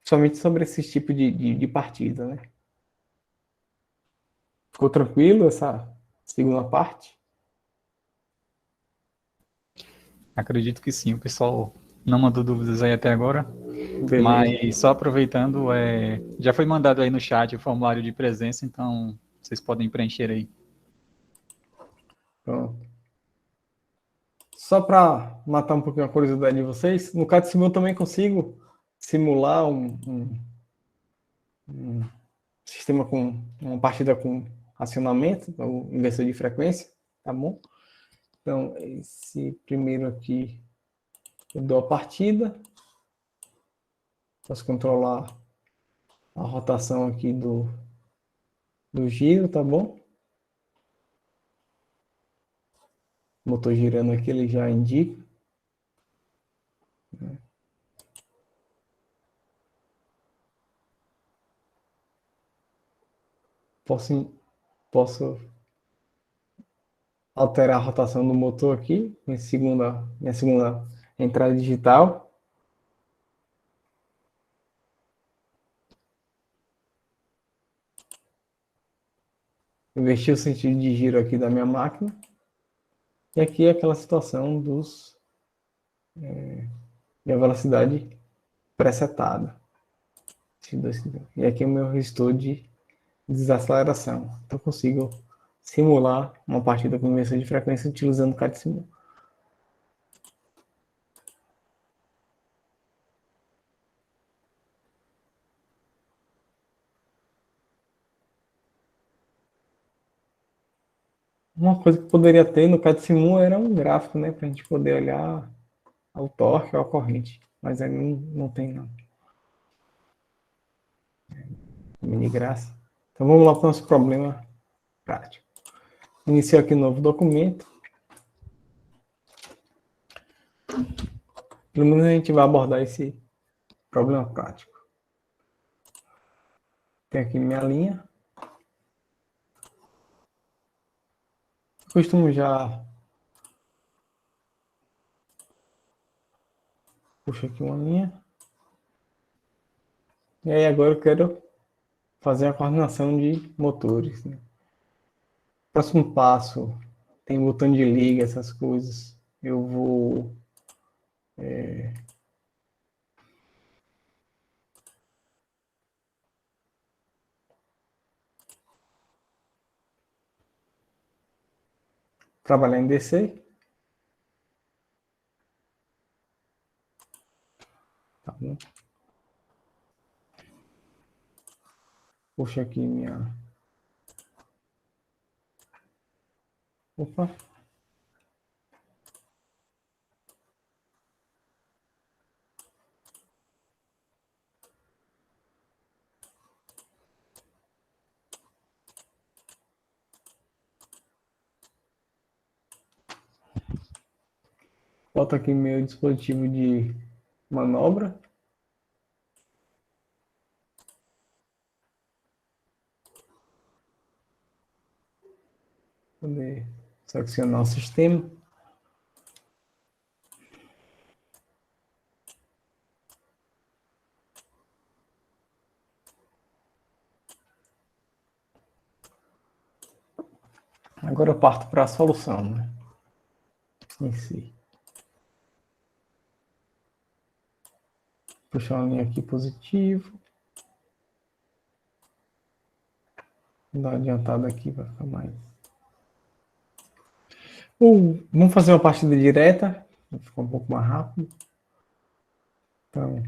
somente sobre esse tipo de partida, né? Ficou tranquilo essa segunda parte? Acredito que sim, o pessoal não mandou dúvidas aí até agora, Beleza. mas só aproveitando, já foi mandado aí no chat o formulário de presença, então vocês podem preencher aí. Pronto. Só para matar um pouquinho a curiosidade de vocês, no CAD-Simu eu também consigo simular um sistema com uma partida com acionamento, o inversor de frequência, tá bom? Então, esse primeiro aqui, eu dou a partida, posso controlar a rotação aqui do giro, tá bom? O motor girando aqui, ele já indica. Posso alterar a rotação do motor aqui, minha segunda entrada digital. Invertir o sentido de giro aqui da minha máquina. E aqui é aquela situação da velocidade presetada. E aqui é o meu resistor de desaceleração. Então eu consigo simular uma partida com inversão de frequência utilizando o CAD-Simu. Uma coisa que poderia ter no CAD-Simu era um gráfico, né, para a gente poder olhar o torque ou a corrente, mas aí não tem não. Mini graça. Então vamos lá para o nosso problema prático. Iniciar aqui um novo documento. Pelo menos a gente vai abordar esse problema prático. Tem aqui minha linha. Costumo já puxar aqui uma linha. E aí agora eu quero fazer a coordenação de motores, né? Próximo passo, tem botão de liga, essas coisas. Eu vou trabalhar em DC. Tá bom. Puxa aqui minha... Opa. Boto aqui meu dispositivo de manobra. Poder selecionar o sistema. Agora eu parto para a solução, né? Em si. Puxar uma linha aqui positivo. Vou dar uma adiantada aqui para ficar mais. Vamos fazer uma partida direta. Vai ficar um pouco mais rápido. Então,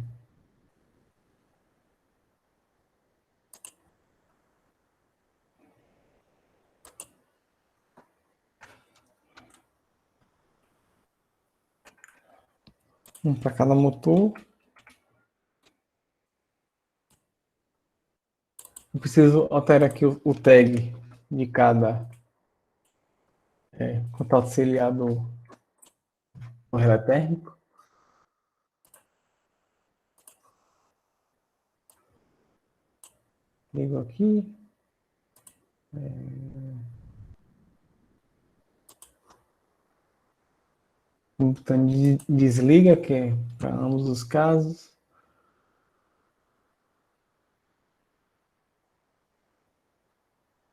um para cada motor. Eu preciso alterar aqui o tag de cada contato ciliar do relé térmico. Ligo aqui. Um botão de desliga, que é para ambos os casos.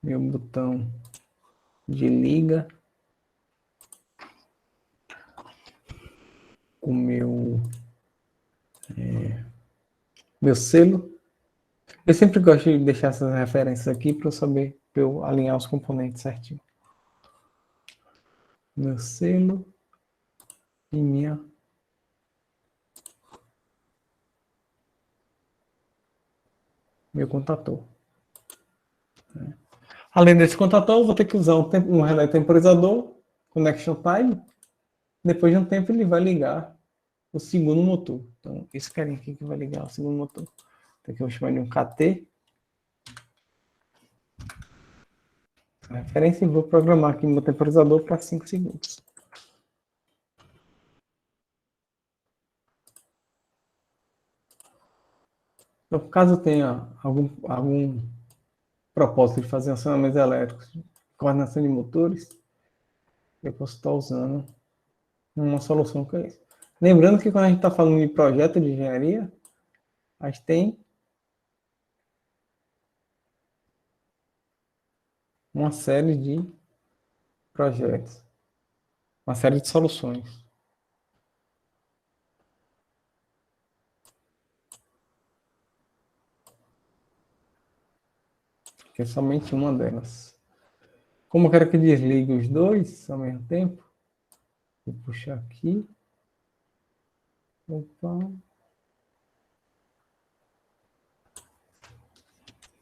Meu botão de liga. O meu selo. Eu sempre gosto de deixar essas referências aqui para eu saber, para eu alinhar os componentes certinho. Meu selo e meu contator. Além desse contator, eu vou ter que usar um relé temporizador, connection time. Depois de um tempo, ele vai ligar o segundo motor. Então, esse carinha aqui que vai ligar o segundo motor. Então, aqui eu vou chamar de um KT. A referência, e vou programar aqui meu temporizador para 5 segundos. Então, caso eu tenha algum propósito de fazer acionamentos elétricos, coordenação de motores, eu posso estar usando uma solução que é essa. Lembrando que quando a gente está falando de projeto de engenharia, a gente tem uma série de projetos, uma série de soluções. Que é somente uma delas. Como eu quero que desligue os dois ao mesmo tempo, vou puxar aqui. Opa.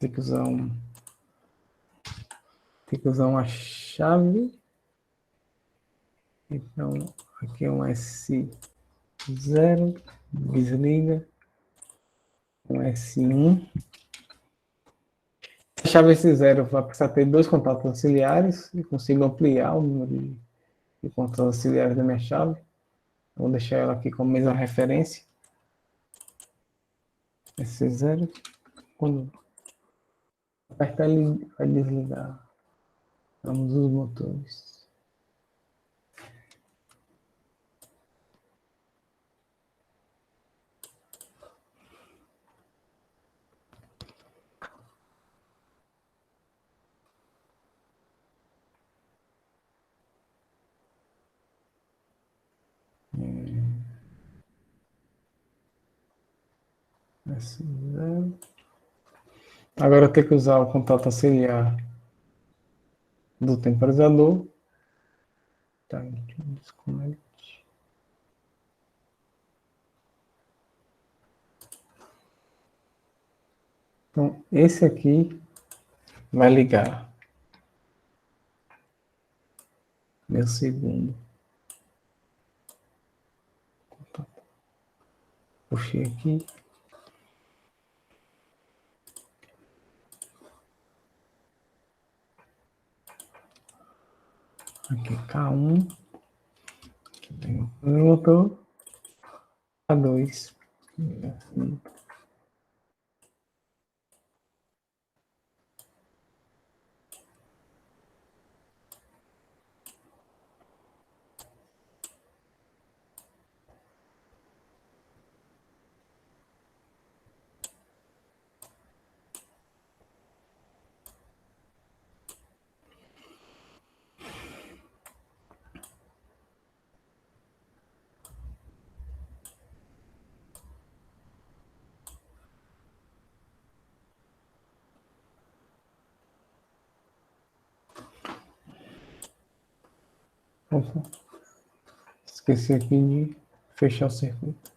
Tem que usar uma chave. Então, aqui é um S0, desliga. Um S1. chave S0 vai precisar ter 2 contatos auxiliares e consigo ampliar o número de contatos auxiliares da minha chave. Vou deixar ela aqui como mesma referência. S0. Quando apertar ele vai desligar ambos os motores. S0. Agora eu tenho que usar o contato auxiliar do temporizador. Tá, desconecte. Então, esse aqui vai ligar meu segundo. Puxei aqui. Aqui K1. Aqui tem o motor. K2. Opa. Esqueci aqui de fechar o circuito.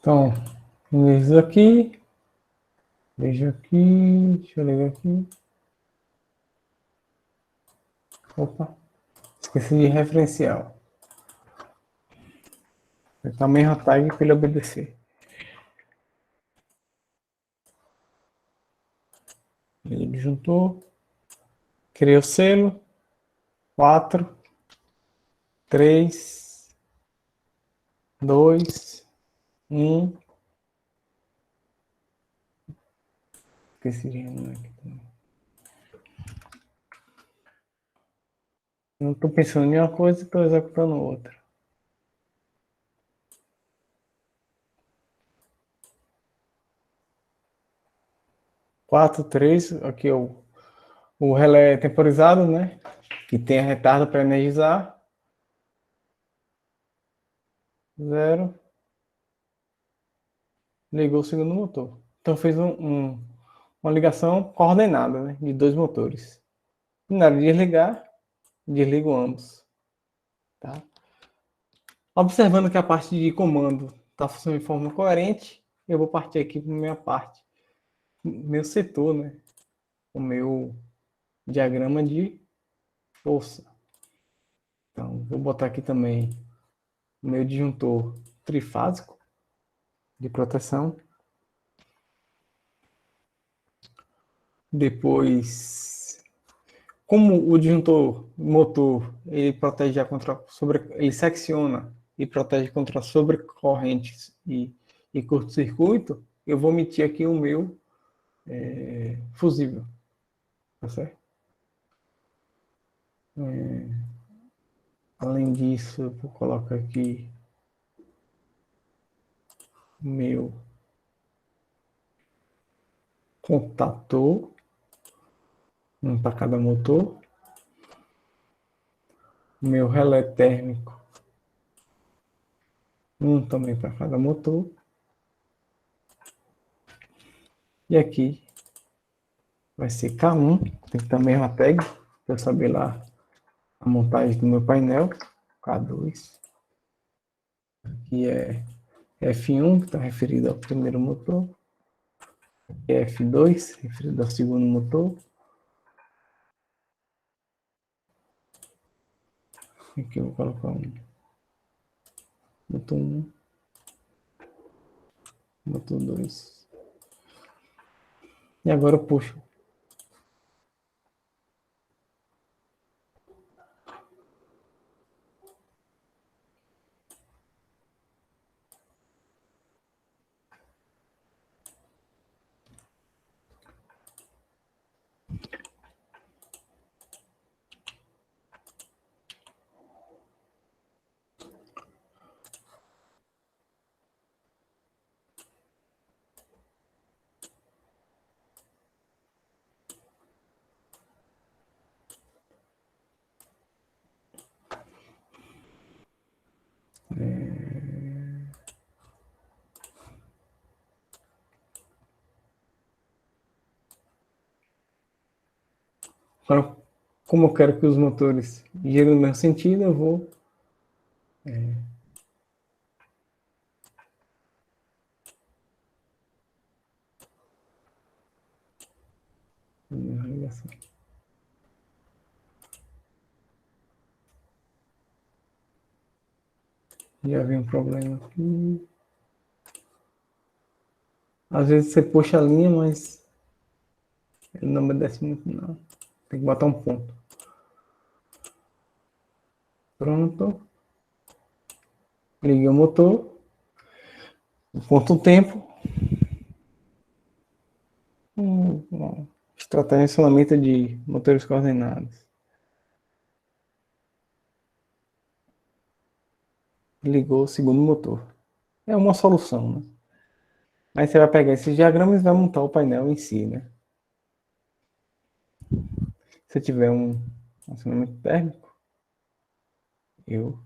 Então, isso aqui. Veja aqui. Deixa eu ligar aqui. Opa. Esqueci de referencial. Apertar a mesma tag para ele obedecer. Ele juntou. Criei o selo. 4, 3, 2, 1. Esqueci de renovar aqui também. Não estou pensando em uma coisa e estou executando outra. 4, 3, aqui é o relé temporizado, né? Que tem a retardo para energizar. 0. Ligou o segundo motor. Então fez uma ligação coordenada, né? De 2 motores. E na hora de desligar, desligo ambos. Tá? Observando que a parte de comando está funcionando de forma coerente, eu vou partir aqui para a minha parte, meu setor, né? O meu diagrama de força. Então, vou botar aqui também o meu disjuntor trifásico de proteção. Depois, como o disjuntor motor, ele protege ele secciona e protege contra sobrecorrentes e curto-circuito, eu vou omitir aqui o meu fusível. Tá certo? Além disso, eu vou colocar aqui meu contator, um para cada motor, meu relé térmico, um também para cada motor, e aqui vai ser K1, tem que ter a mesma tag, para eu saber lá a montagem do meu painel, K2, aqui é F1, que está referido ao primeiro motor, aqui é F2, referido ao segundo motor, aqui eu vou colocar um motor 1, Motor 2. E agora eu puxo. Agora, como eu quero que os motores girem no mesmo sentido, eu vou já vi um problema aqui. Às vezes você puxa a linha, mas ele não obedece muito, não. Tem que botar um ponto. Pronto. Liguei o motor. Ponto o tempo. Estratégia de acionamento de motores coordenados. Ligou o segundo motor. É uma solução, né? Aí você vai pegar esses diagramas e vai montar o painel em si, né? Se tiver um acionamento térmico, eu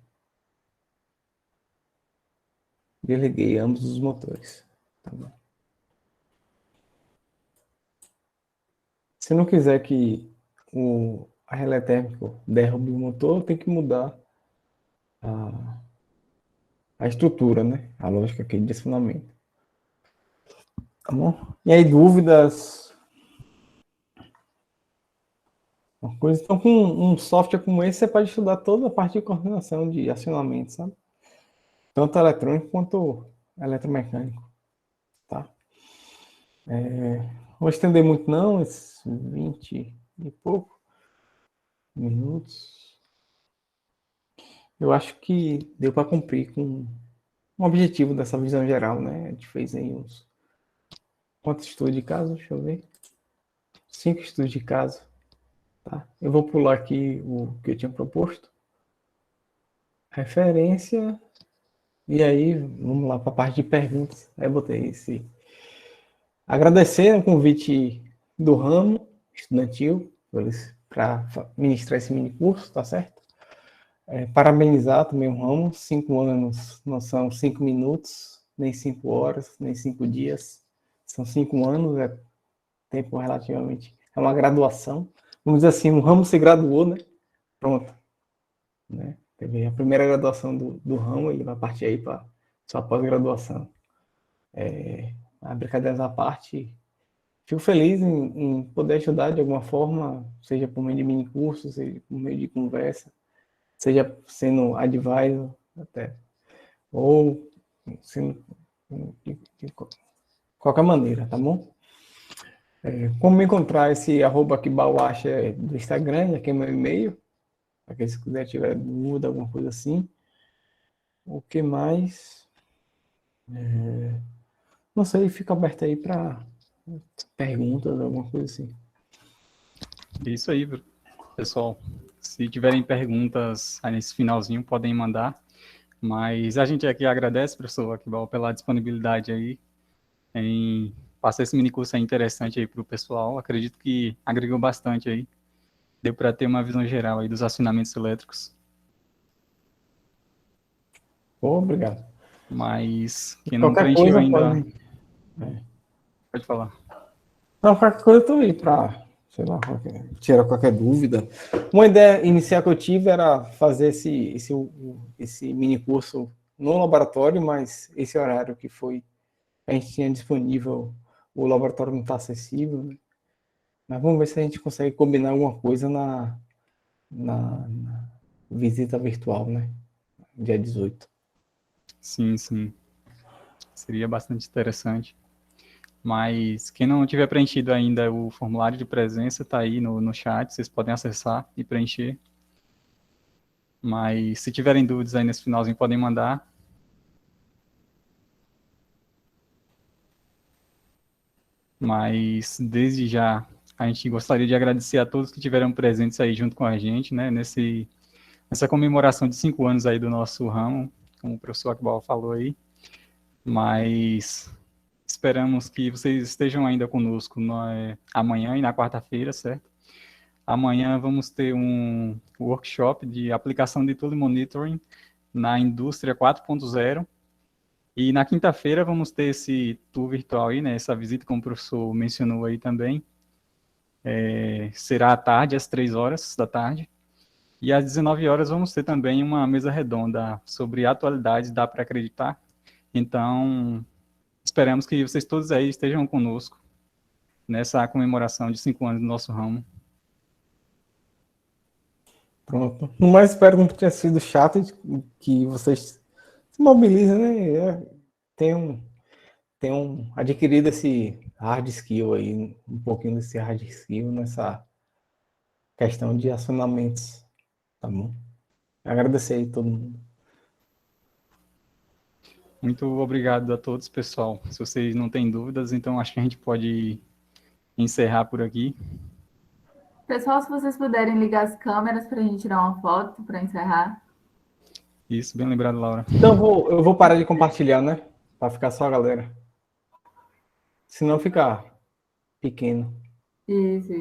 desliguei ambos os motores. Tá bom? Se não quiser que a relé térmico derrube o motor, tem que mudar a estrutura, né? A lógica aqui de acionamento. Tá bom? E aí, dúvidas? Uma coisa. Então, com um software como esse, você pode estudar toda a parte de coordenação de acionamento, sabe? Tanto eletrônico quanto eletromecânico, tá? Não vou estender muito não, esses 20 e pouco minutos. Eu acho que deu para cumprir com um objetivo dessa visão geral, né? A gente fez aí uns... Quantos estudos de caso? Deixa eu ver. 5 estudos de caso, tá? Eu vou pular aqui o que eu tinha proposto. Referência. E aí, vamos lá para a parte de perguntas. Aí eu botei esse. Agradecer o convite do ramo estudantil para ministrar esse mini curso, tá certo? Parabenizar também o ramo, 5 anos não são 5 minutos, nem 5 horas, nem 5 dias, são 5 anos, é tempo relativamente, é uma graduação. Vamos dizer assim, o ramo se graduou, né? Pronto. Né? Teve a primeira graduação do ramo, ele vai partir aí para sua pós-graduação. A brincadeiras à parte, fico feliz em poder ajudar de alguma forma, seja por meio de mini cursos, seja por meio de conversa, seja sendo advisor até, ou sendo de qualquer maneira, tá bom? Como me encontrar esse arroba que Bauacha do Instagram, aqui é meu e-mail, para quem se quiser tiver dúvida, alguma coisa assim. O que mais? Não sei, fica aberto aí para perguntas, alguma coisa assim. Isso aí, pessoal. Se tiverem perguntas aí nesse finalzinho, podem mandar. Mas a gente aqui agradece, professor Aquibal, pela disponibilidade aí em passar esse mini curso aí interessante aí para o pessoal. Acredito que agregou bastante aí. Deu para ter uma visão geral aí dos acionamentos elétricos. Obrigado. Mas quem não Qualquer preencheu coisa ainda, pode. pode falar. Não, qualquer coisa eu tô aí para, sei lá, tirar qualquer dúvida. Uma ideia inicial que eu tive era fazer esse mini curso no laboratório, mas esse horário que foi, a gente tinha disponível, o laboratório não está acessível, né? Mas vamos ver se a gente consegue combinar alguma coisa na visita virtual, né? Dia 18. Sim, sim. Seria bastante interessante. Mas quem não tiver preenchido ainda o formulário de presença, está aí no chat, vocês podem acessar e preencher. Mas se tiverem dúvidas aí nesse finalzinho, podem mandar. Mas desde já, a gente gostaria de agradecer a todos que tiveram presentes aí junto com a gente, né, nessa comemoração de 5 anos aí do nosso ramo, como o professor Akbal falou aí. Mas esperamos que vocês estejam ainda conosco amanhã e na quarta-feira, certo? Amanhã vamos ter um workshop de aplicação de tool monitoring na indústria 4.0. E na quinta-feira vamos ter esse tour virtual aí, né? Essa visita, como o professor mencionou aí também. Será à tarde, às 3 horas da tarde. E às 19 horas vamos ter também uma mesa redonda sobre atualidades, dá para acreditar. Então, esperamos que vocês todos aí estejam conosco nessa comemoração de 5 anos do nosso ramo. Pronto. No mais, espero que não tenha sido chato, que vocês se mobilizem, né? Tenham adquirido esse hard skill aí, um pouquinho desse hard skill nessa questão de acionamentos, tá bom? Agradecer aí todo mundo. Muito obrigado a todos, pessoal. Se vocês não têm dúvidas, então acho que a gente pode encerrar por aqui. Pessoal, se vocês puderem ligar as câmeras para a gente tirar uma foto para encerrar. Isso, bem lembrado, Laura. Então eu vou parar de compartilhar, né? Para ficar só a galera. Senão fica pequeno. Isso.